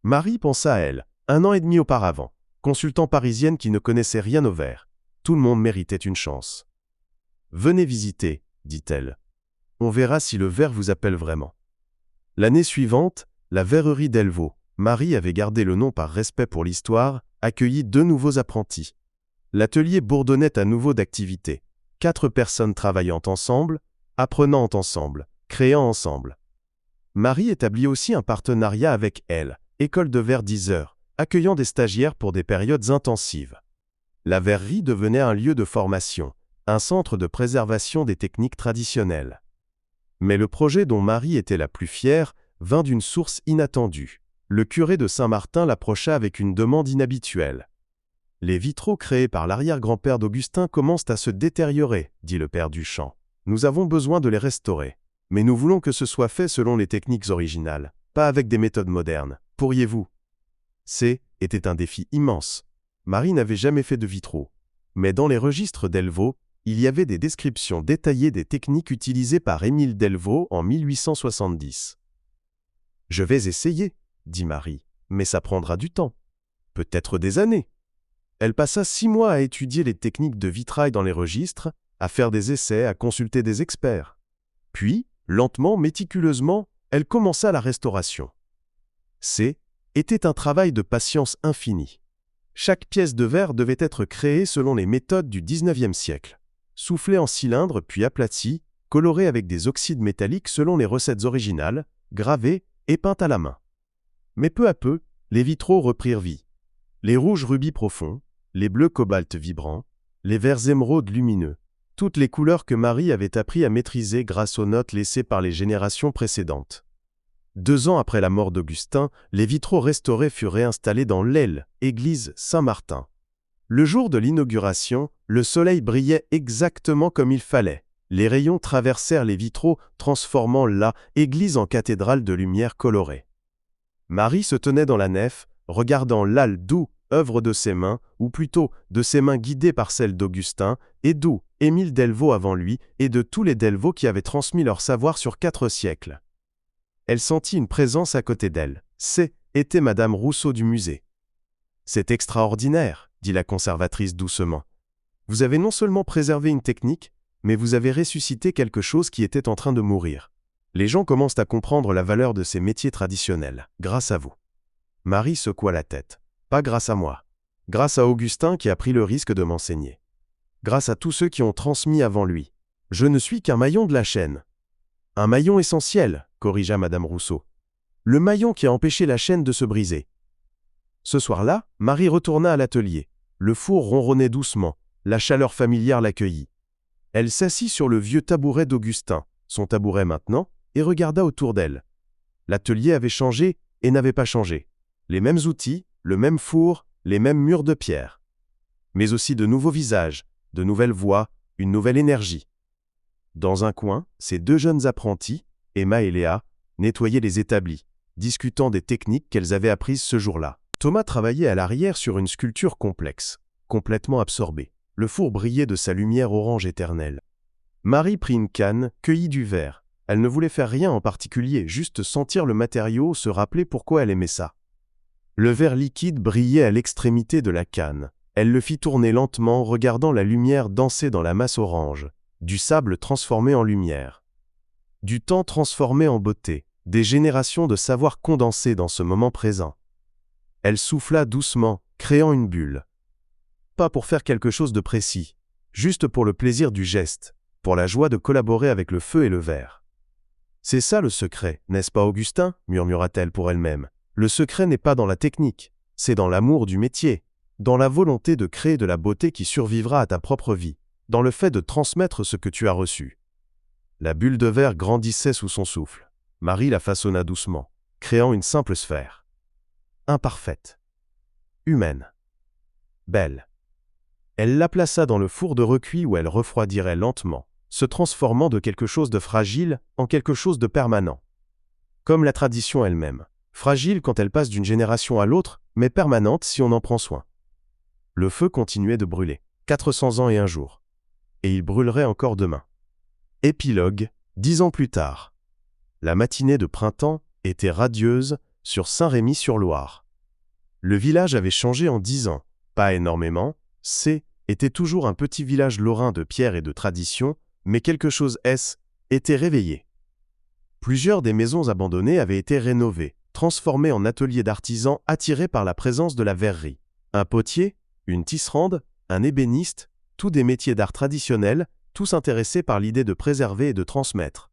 Marie pensa à elle, 1 an et demi auparavant, consultant parisienne qui ne connaissait rien au verre. Tout le monde méritait une chance. « Venez visiter, » dit-elle. « On verra si le verre vous appelle vraiment. » L'année suivante, la verrerie Delvaux, Marie avait gardé le nom par respect pour l'histoire, accueillit 2 nouveaux apprentis. L'atelier bourdonnait à nouveau d'activité. 4 personnes travaillant ensemble, apprenant ensemble, créant ensemble. Marie établit aussi un partenariat avec elle, École de verre 10 heures, accueillant des stagiaires pour des périodes intensives. La verrerie devenait un lieu de formation, un centre de préservation des techniques traditionnelles. Mais le projet dont Marie était la plus fière vint d'une source inattendue. Le curé de Saint-Martin l'approcha avec une demande inhabituelle. « Les vitraux créés par l'arrière-grand-père d'Augustin commencent à se détériorer, dit le père Duchamp. Nous avons besoin de les restaurer. Mais nous voulons que ce soit fait selon les techniques originales, pas avec des méthodes modernes. Pourriez-vous » Était un défi immense. Marie n'avait jamais fait de vitraux. Mais dans les registres Delvaux, il y avait des descriptions détaillées des techniques utilisées par Émile Delvaux en 1870. « Je vais essayer, » dit Marie, « mais ça prendra du temps. Peut-être des années. » Elle passa 6 mois à étudier les techniques de vitrail dans les registres, à faire des essais, à consulter des experts. Puis, lentement, méticuleusement, elle commença la restauration. Était un travail de patience infinie. Chaque pièce de verre devait être créée selon les méthodes du XIXe siècle. Soufflée en cylindre puis aplatie, colorée avec des oxydes métalliques selon les recettes originales, gravée et peinte à la main. Mais peu à peu, les vitraux reprirent vie. Les rouges rubis profonds, les bleus cobalt vibrants, les verts émeraudes lumineux, toutes les couleurs que Marie avait appris à maîtriser grâce aux notes laissées par les générations précédentes. 2 ans après la mort d'Augustin, les vitraux restaurés furent réinstallés dans l'aile, église Saint-Martin. Le jour de l'inauguration, le soleil brillait exactement comme il fallait. Les rayons traversèrent les vitraux, transformant la église en cathédrale de lumière colorée. Marie se tenait dans la nef, regardant l'âle doux, œuvre de ses mains, ou plutôt de ses mains guidées par celles d'Augustin, et d'où Émile Delvaux avant lui, et de tous les Delvaux qui avaient transmis leur savoir sur 4 siècles. Elle sentit une présence à côté d'elle. Était Madame Rousseau du musée. « C'est extraordinaire, » dit la conservatrice doucement. « Vous avez non seulement préservé une technique, mais vous avez ressuscité quelque chose qui était en train de mourir. Les gens commencent à comprendre la valeur de ces métiers traditionnels, grâce à vous. » Marie secoua la tête. « Pas grâce à moi. Grâce à Augustin qui a pris le risque de m'enseigner. Grâce à tous ceux qui ont transmis avant lui. Je ne suis qu'un maillon de la chaîne. » « Un maillon essentiel, » corrigea Madame Rousseau. « Le maillon qui a empêché la chaîne de se briser. » Ce soir-là, Marie retourna à l'atelier. Le four ronronnait doucement. La chaleur familière l'accueillit. Elle s'assit sur le vieux tabouret d'Augustin, son tabouret maintenant, et regarda autour d'elle. L'atelier avait changé et n'avait pas changé. Les mêmes outils, le même four, les mêmes murs de pierre. Mais aussi de nouveaux visages, de nouvelles voix, une nouvelle énergie. Dans un coin, ces 2 jeunes apprentis, Emma et Léa, nettoyaient les établis, discutant des techniques qu'elles avaient apprises ce jour-là. Thomas travaillait à l'arrière sur une sculpture complexe, complètement absorbée. Le four brillait de sa lumière orange éternelle. Marie prit une canne, cueillit du verre. Elle ne voulait faire rien en particulier, juste sentir le matériau, se rappeler pourquoi elle aimait ça. Le verre liquide brillait à l'extrémité de la canne. Elle le fit tourner lentement, regardant la lumière danser dans la masse orange. Du sable transformé en lumière. Du temps transformé en beauté. Des générations de savoir condensés dans ce moment présent. Elle souffla doucement, créant une bulle. Pas pour faire quelque chose de précis, juste pour le plaisir du geste, pour la joie de collaborer avec le feu et le verre. « C'est ça le secret, n'est-ce pas Augustin ?» murmura-t-elle pour elle-même. « Le secret n'est pas dans la technique, c'est dans l'amour du métier, dans la volonté de créer de la beauté qui survivra à ta propre vie, dans le fait de transmettre ce que tu as reçu. » La bulle de verre grandissait sous son souffle. Marie la façonna doucement, créant une simple sphère. Imparfaite. Humaine. Belle. Elle la plaça dans le four de recuit où elle refroidirait lentement, se transformant de quelque chose de fragile en quelque chose de permanent. Comme la tradition elle-même. Fragile quand elle passe d'une génération à l'autre, mais permanente si on en prend soin. Le feu continuait de brûler. 400 ans et un jour. Et il brûlerait encore demain. Épilogue, 10 ans plus tard. La matinée de printemps était radieuse sur Saint-Rémy-sur-Loire. Le village avait changé en 10 ans, pas énormément, était toujours un petit village lorrain de pierre et de tradition, mais quelque chose était réveillé. Plusieurs des maisons abandonnées avaient été rénovées, transformées en ateliers d'artisans attirés par la présence de la verrerie. Un potier, une tisserande, un ébéniste, tous des métiers d'art traditionnels, tous intéressés par l'idée de préserver et de transmettre.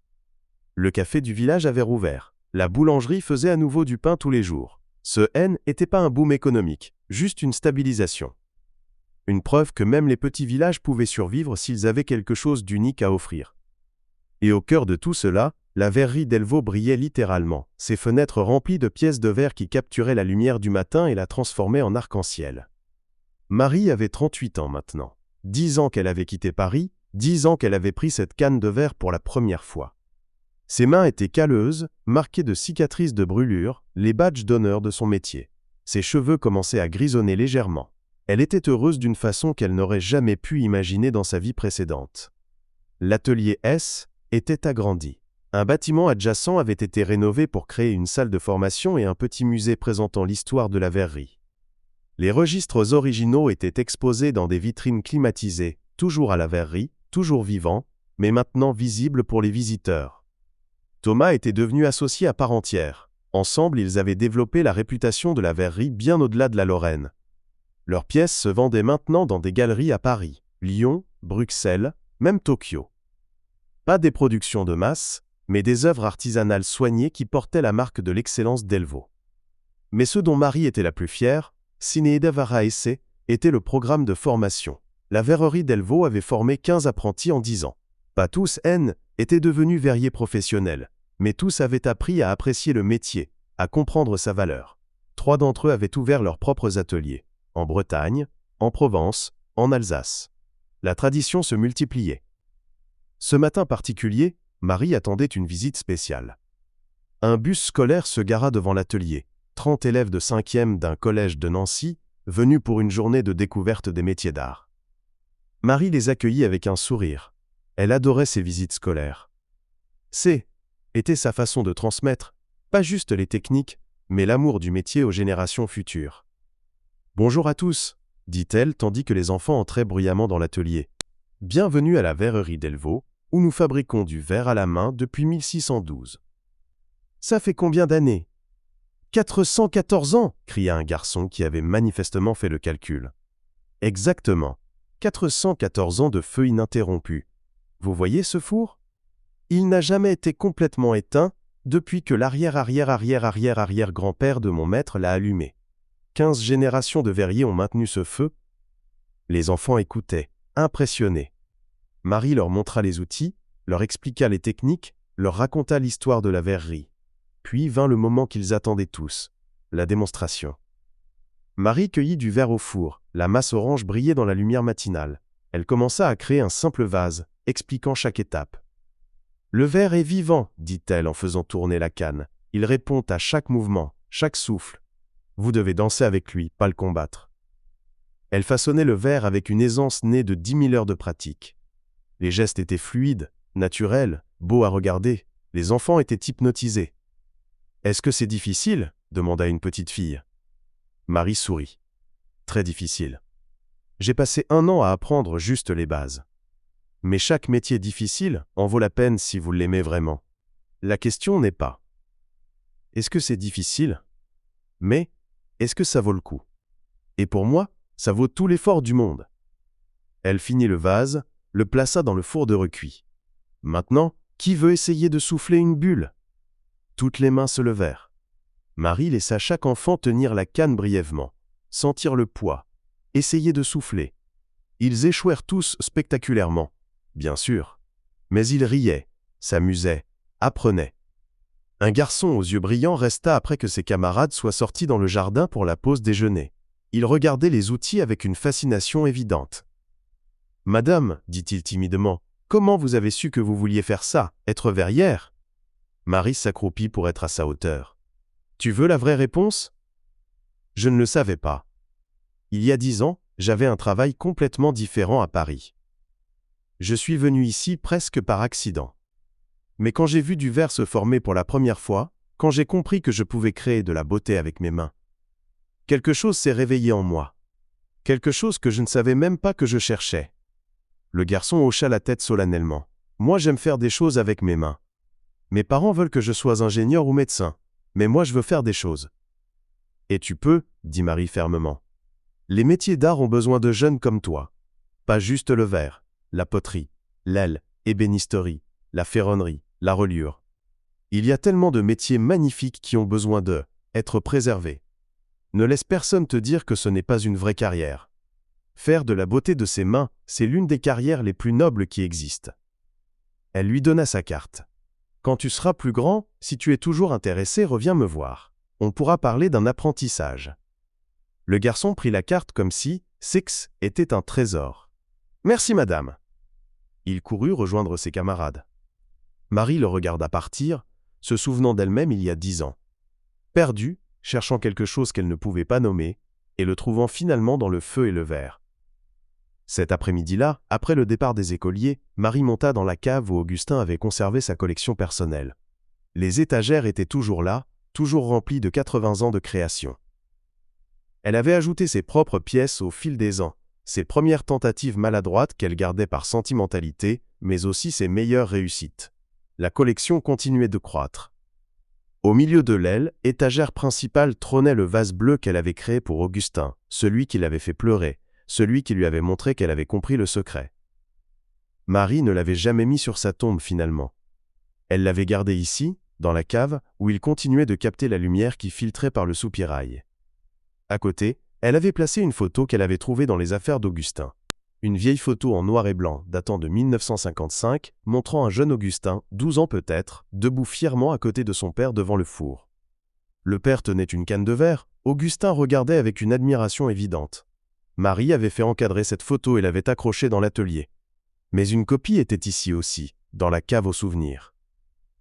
Le café du village avait rouvert. La boulangerie faisait à nouveau du pain tous les jours. Ce n'était pas un boom économique, juste une stabilisation. Une preuve que même les petits villages pouvaient survivre s'ils avaient quelque chose d'unique à offrir. Et au cœur de tout cela, la verrerie Delvaux brillait littéralement, ses fenêtres remplies de pièces de verre qui capturaient la lumière du matin et la transformaient en arc-en-ciel. Marie avait 38 ans maintenant. 10 ans qu'elle avait quitté Paris, 10 ans qu'elle avait pris cette canne de verre pour la première fois. Ses mains étaient calleuses, marquées de cicatrices de brûlures, les badges d'honneur de son métier. Ses cheveux commençaient à grisonner légèrement. Elle était heureuse d'une façon qu'elle n'aurait jamais pu imaginer dans sa vie précédente. L'atelier S était agrandi. Un bâtiment adjacent avait été rénové pour créer une salle de formation et un petit musée présentant l'histoire de la verrerie. Les registres originaux étaient exposés dans des vitrines climatisées, toujours à la verrerie, toujours vivants, mais maintenant visibles pour les visiteurs. Thomas était devenu associé à part entière. Ensemble, ils avaient développé la réputation de la verrerie bien au-delà de la Lorraine. Leurs pièces se vendaient maintenant dans des galeries à Paris, Lyon, Bruxelles, même Tokyo. Pas des productions de masse, mais des œuvres artisanales soignées qui portaient la marque de l'excellence Delvaux. Mais ce dont Marie était la plus fière, Sinéida Varaesse, était le programme de formation. La verrerie Delvaux avait formé 15 apprentis en 10 ans. Pas tous, étaient devenus verriers professionnels, mais tous avaient appris à apprécier le métier, à comprendre sa valeur. 3 d'entre eux avaient ouvert leurs propres ateliers, en Bretagne, en Provence, en Alsace. La tradition se multipliait. Ce matin particulier, Marie attendait une visite spéciale. Un bus scolaire se gara devant l'atelier. 30 élèves de 5e d'un collège de Nancy, venus pour une journée de découverte des métiers d'art. Marie les accueillit avec un sourire. Elle adorait ces visites scolaires. Était sa façon de transmettre, pas juste les techniques, mais l'amour du métier aux générations futures. « Bonjour à tous », dit-elle tandis que les enfants entraient bruyamment dans l'atelier. « Bienvenue à la verrerie Delvaux, où nous fabriquons du verre à la main depuis 1612. »« Ça fait combien d'années ?»« 414 ans !» cria un garçon qui avait manifestement fait le calcul. « Exactement, 414 ans de feu ininterrompu. Vous voyez ce four ? Il n'a jamais été complètement éteint depuis que l'arrière-arrière-arrière-arrière-arrière-grand-père de mon maître l'a allumé. 15 générations de verriers ont maintenu ce feu. » Les enfants écoutaient, impressionnés. Marie leur montra les outils, leur expliqua les techniques, leur raconta l'histoire de la verrerie. Puis vint le moment qu'ils attendaient tous, la démonstration. Marie cueillit du verre au four, la masse orange brillait dans la lumière matinale. Elle commença à créer un simple vase, expliquant chaque étape. « Le verre est vivant, dit-elle en faisant tourner la canne. Il répond à chaque mouvement, chaque souffle. Vous devez danser avec lui, pas le combattre. » Elle façonnait le verre avec une aisance née de 10 000 heures de pratique. Les gestes étaient fluides, naturels, beaux à regarder. Les enfants étaient hypnotisés. « Est-ce que c'est difficile ?» demanda une petite fille. Marie sourit. « Très difficile. J'ai passé 1 an à apprendre juste les bases. Mais chaque métier difficile en vaut la peine si vous l'aimez vraiment. La question n'est pas « Est-ce que c'est difficile ?» mais « Est-ce que ça vaut le coup ?» Et pour moi, ça vaut tout l'effort du monde. Elle finit le vase, le plaça dans le four de recuit. Maintenant, qui veut essayer de souffler une bulle ? Toutes les mains se levèrent. Marie laissa chaque enfant tenir la canne brièvement, sentir le poids, essayer de souffler. Ils échouèrent tous spectaculairement, bien sûr. Mais ils riaient, s'amusaient, apprenaient. Un garçon aux yeux brillants resta après que ses camarades soient sortis dans le jardin pour la pause déjeuner. Il regardait les outils avec une fascination évidente. « Madame, dit-il timidement, comment vous avez su que vous vouliez faire ça, être verrière ?» Marie s'accroupit pour être à sa hauteur. « Tu veux la vraie réponse ?» Je ne le savais pas. Il y a 10 ans, j'avais un travail complètement différent à Paris. Je suis venu ici presque par accident. Mais quand j'ai vu du verre se former pour la première fois, quand j'ai compris que je pouvais créer de la beauté avec mes mains, quelque chose s'est réveillé en moi. Quelque chose que je ne savais même pas que je cherchais. Le garçon hocha la tête solennellement. Moi, j'aime faire des choses avec mes mains. Mes parents veulent que je sois ingénieur ou médecin, mais moi je veux faire des choses. Et tu peux, dit Marie fermement. Les métiers d'art ont besoin de jeunes comme toi. Pas juste le verre, la poterie, l'aile, l'ébénisterie, la ferronnerie, la reliure. Il y a tellement de métiers magnifiques qui ont besoin être préservés. Ne laisse personne te dire que ce n'est pas une vraie carrière. Faire de la beauté de ses mains, c'est l'une des carrières les plus nobles qui existent. Elle lui donna sa carte. Quand tu seras plus grand, si tu es toujours intéressé, reviens me voir. On pourra parler d'un apprentissage. Le garçon prit la carte comme si Six était un trésor. Merci madame. Il courut rejoindre ses camarades. Marie le regarda partir, se souvenant d'elle-même il y a 10 ans. Perdue, cherchant quelque chose qu'elle ne pouvait pas nommer, et le trouvant finalement dans le feu et le verre. Cet après-midi-là, après le départ des écoliers, Marie monta dans la cave où Augustin avait conservé sa collection personnelle. Les étagères étaient toujours là, toujours remplies de 80 ans de création. Elle avait ajouté ses propres pièces au fil des ans, ses premières tentatives maladroites qu'elle gardait par sentimentalité, mais aussi ses meilleures réussites. La collection continuait de croître. Au milieu de l'aile, étagère principale, trônait le vase bleu qu'elle avait créé pour Augustin, celui qui l'avait fait pleurer, celui qui lui avait montré qu'elle avait compris le secret. Marie ne l'avait jamais mis sur sa tombe finalement. Elle l'avait gardé ici, dans la cave, où il continuait de capter la lumière qui filtrait par le soupirail. À côté, elle avait placé une photo qu'elle avait trouvée dans les affaires d'Augustin. Une vieille photo en noir et blanc, datant de 1955, montrant un jeune Augustin, 12 ans peut-être, debout fièrement à côté de son père devant le four. Le père tenait une canne de verre, Augustin regardait avec une admiration évidente. Marie avait fait encadrer cette photo et l'avait accrochée dans l'atelier. Mais une copie était ici aussi, dans la cave aux souvenirs.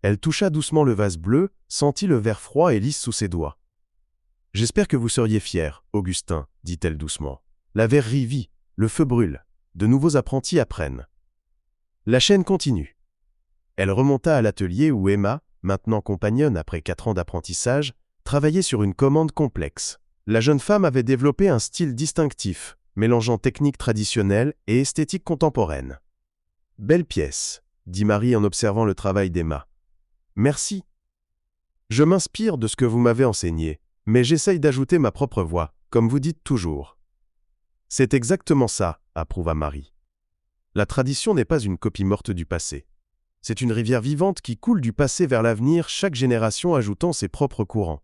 Elle toucha doucement le vase bleu, sentit le verre froid et lisse sous ses doigts. « J'espère que vous seriez fier, Augustin, dit-elle doucement. La verrerie vit, le feu brûle. De nouveaux apprentis apprennent. » La chaîne continue. Elle remonta à l'atelier où Emma, maintenant compagnonne après 4 ans d'apprentissage, travaillait sur une commande complexe. La jeune femme avait développé un style distinctif, mélangeant technique traditionnelle et esthétique contemporaine. « Belle pièce, dit Marie en observant le travail d'Emma. « Merci. Je m'inspire de ce que vous m'avez enseigné, mais j'essaye d'ajouter ma propre voix, comme vous dites toujours. » « C'est exactement ça, approuva Marie. La tradition n'est pas une copie morte du passé. C'est une rivière vivante qui coule du passé vers l'avenir, chaque génération ajoutant ses propres courants.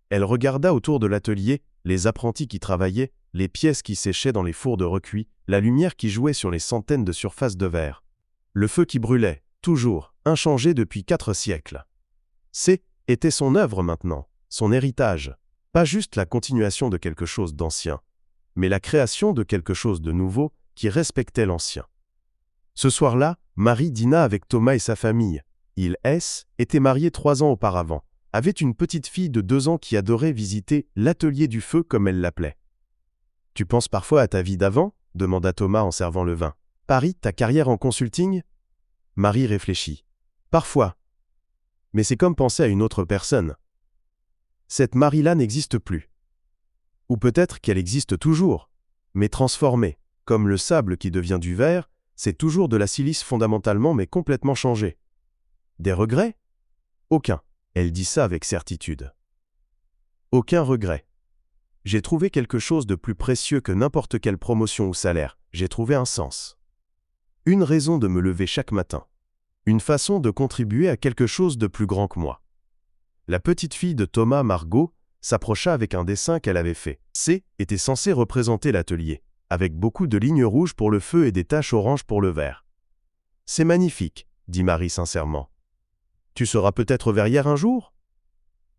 Elle regarda autour de l'atelier, les apprentis qui travaillaient, les pièces qui séchaient dans les fours de recuit, la lumière qui jouait sur les centaines de surfaces de verre. Le feu qui brûlait, toujours, inchangé depuis 4 siècles. Était son œuvre maintenant, son héritage, pas juste la continuation de quelque chose d'ancien, mais la création de quelque chose de nouveau qui respectait l'ancien. Ce soir-là, Marie dîna avec Thomas et sa famille. Il était marié 3 ans auparavant, avait une petite fille de 2 ans qui adorait visiter l'atelier du feu comme elle l'appelait. « Tu penses parfois à ta vie d'avant » demanda Thomas en servant le vin. « Paris, ta carrière en consulting » Marie réfléchit. « Parfois. Mais c'est comme penser à une autre personne. Cette Marie-là n'existe plus. Ou peut-être qu'elle existe toujours, mais transformée, comme le sable qui devient du verre, c'est toujours de la silice fondamentalement mais complètement changée. Des regrets ? Aucun. Elle dit ça avec certitude. Aucun regret. J'ai trouvé quelque chose de plus précieux que n'importe quelle promotion ou salaire, j'ai trouvé un sens. Une raison de me lever chaque matin. Une façon de contribuer à quelque chose de plus grand que moi. La petite fille de Thomas, Margot, s'approcha avec un dessin qu'elle avait fait. Était censé représenter l'atelier, avec beaucoup de lignes rouges pour le feu et des taches oranges pour le verre. « C'est magnifique, dit Marie sincèrement. Tu seras peut-être verrière un jour »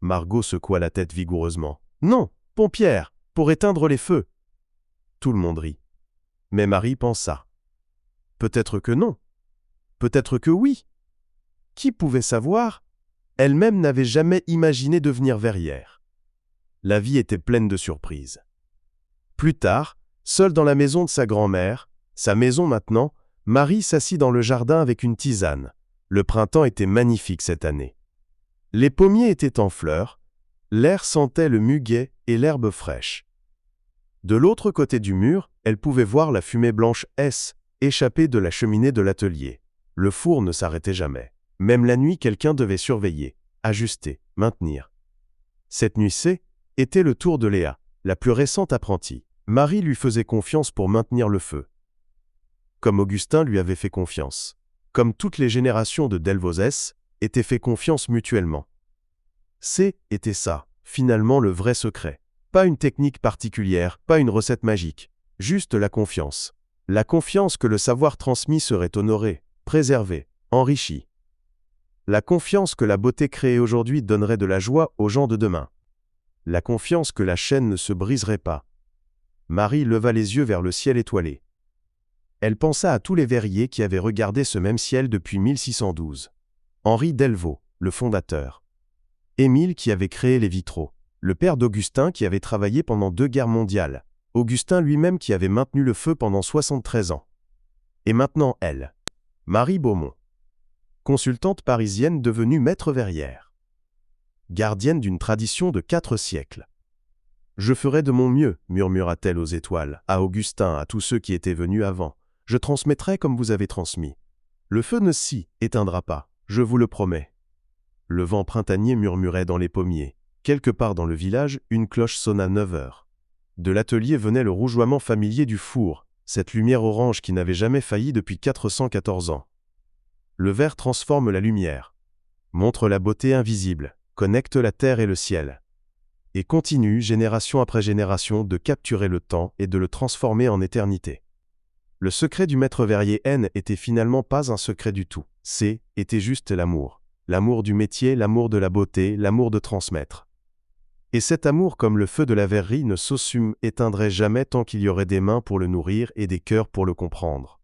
Margot secoua la tête vigoureusement. « Non, pompière, pour éteindre les feux. » Tout le monde rit. Mais Marie pensa. Peut-être que non. Peut-être que oui. Qui pouvait savoir ? Elle-même n'avait jamais imaginé devenir verrière. La vie était pleine de surprises. Plus tard, seule dans la maison de sa grand-mère, sa maison maintenant, Marie s'assit dans le jardin avec une tisane. Le printemps était magnifique cette année. Les pommiers étaient en fleurs, l'air sentait le muguet et l'herbe fraîche. De l'autre côté du mur, elle pouvait voir la fumée blanche échapper de la cheminée de l'atelier. Le four ne s'arrêtait jamais. Même la nuit, quelqu'un devait surveiller, ajuster, maintenir. Cette nuit était le tour de Léa, la plus récente apprentie. Marie lui faisait confiance pour maintenir le feu. Comme Augustin lui avait fait confiance. Comme toutes les générations de Delvozès étaient fait confiance mutuellement. Était ça, finalement le vrai secret. Pas une technique particulière, pas une recette magique. Juste la confiance. La confiance que le savoir transmis serait honoré, préservé, enrichi. La confiance que la beauté créée aujourd'hui donnerait de la joie aux gens de demain. La confiance que la chaîne ne se briserait pas. Marie leva les yeux vers le ciel étoilé. Elle pensa à tous les verriers qui avaient regardé ce même ciel depuis 1612. Henri Delvaux, le fondateur. Émile qui avait créé les vitraux. Le père d'Augustin qui avait travaillé pendant 2 guerres mondiales. Augustin lui-même qui avait maintenu le feu pendant 73 ans. Et maintenant elle. Marie Beaumont. Consultante parisienne devenue maître verrière. Gardienne d'une tradition de 4 siècles. Je ferai de mon mieux, murmura-t-elle aux étoiles, à Augustin, à tous ceux qui étaient venus avant. Je transmettrai comme vous avez transmis. Le feu ne s'y éteindra pas, je vous le promets. Le vent printanier murmurait dans les pommiers. Quelque part dans le village, une cloche sonna 9 heures. De l'atelier venait le rougeoiement familier du four, cette lumière orange qui n'avait jamais failli depuis 414 ans. Le verre transforme la lumière, montre la beauté invisible, connecte la terre et le ciel, et continue, génération après génération, de capturer le temps et de le transformer en éternité. Le secret du maître verrier N était finalement pas un secret du tout. Était juste l'amour. L'amour du métier, l'amour de la beauté, l'amour de transmettre. Et cet amour, comme le feu de la verrerie, ne s'éteindrait jamais tant qu'il y aurait des mains pour le nourrir et des cœurs pour le comprendre.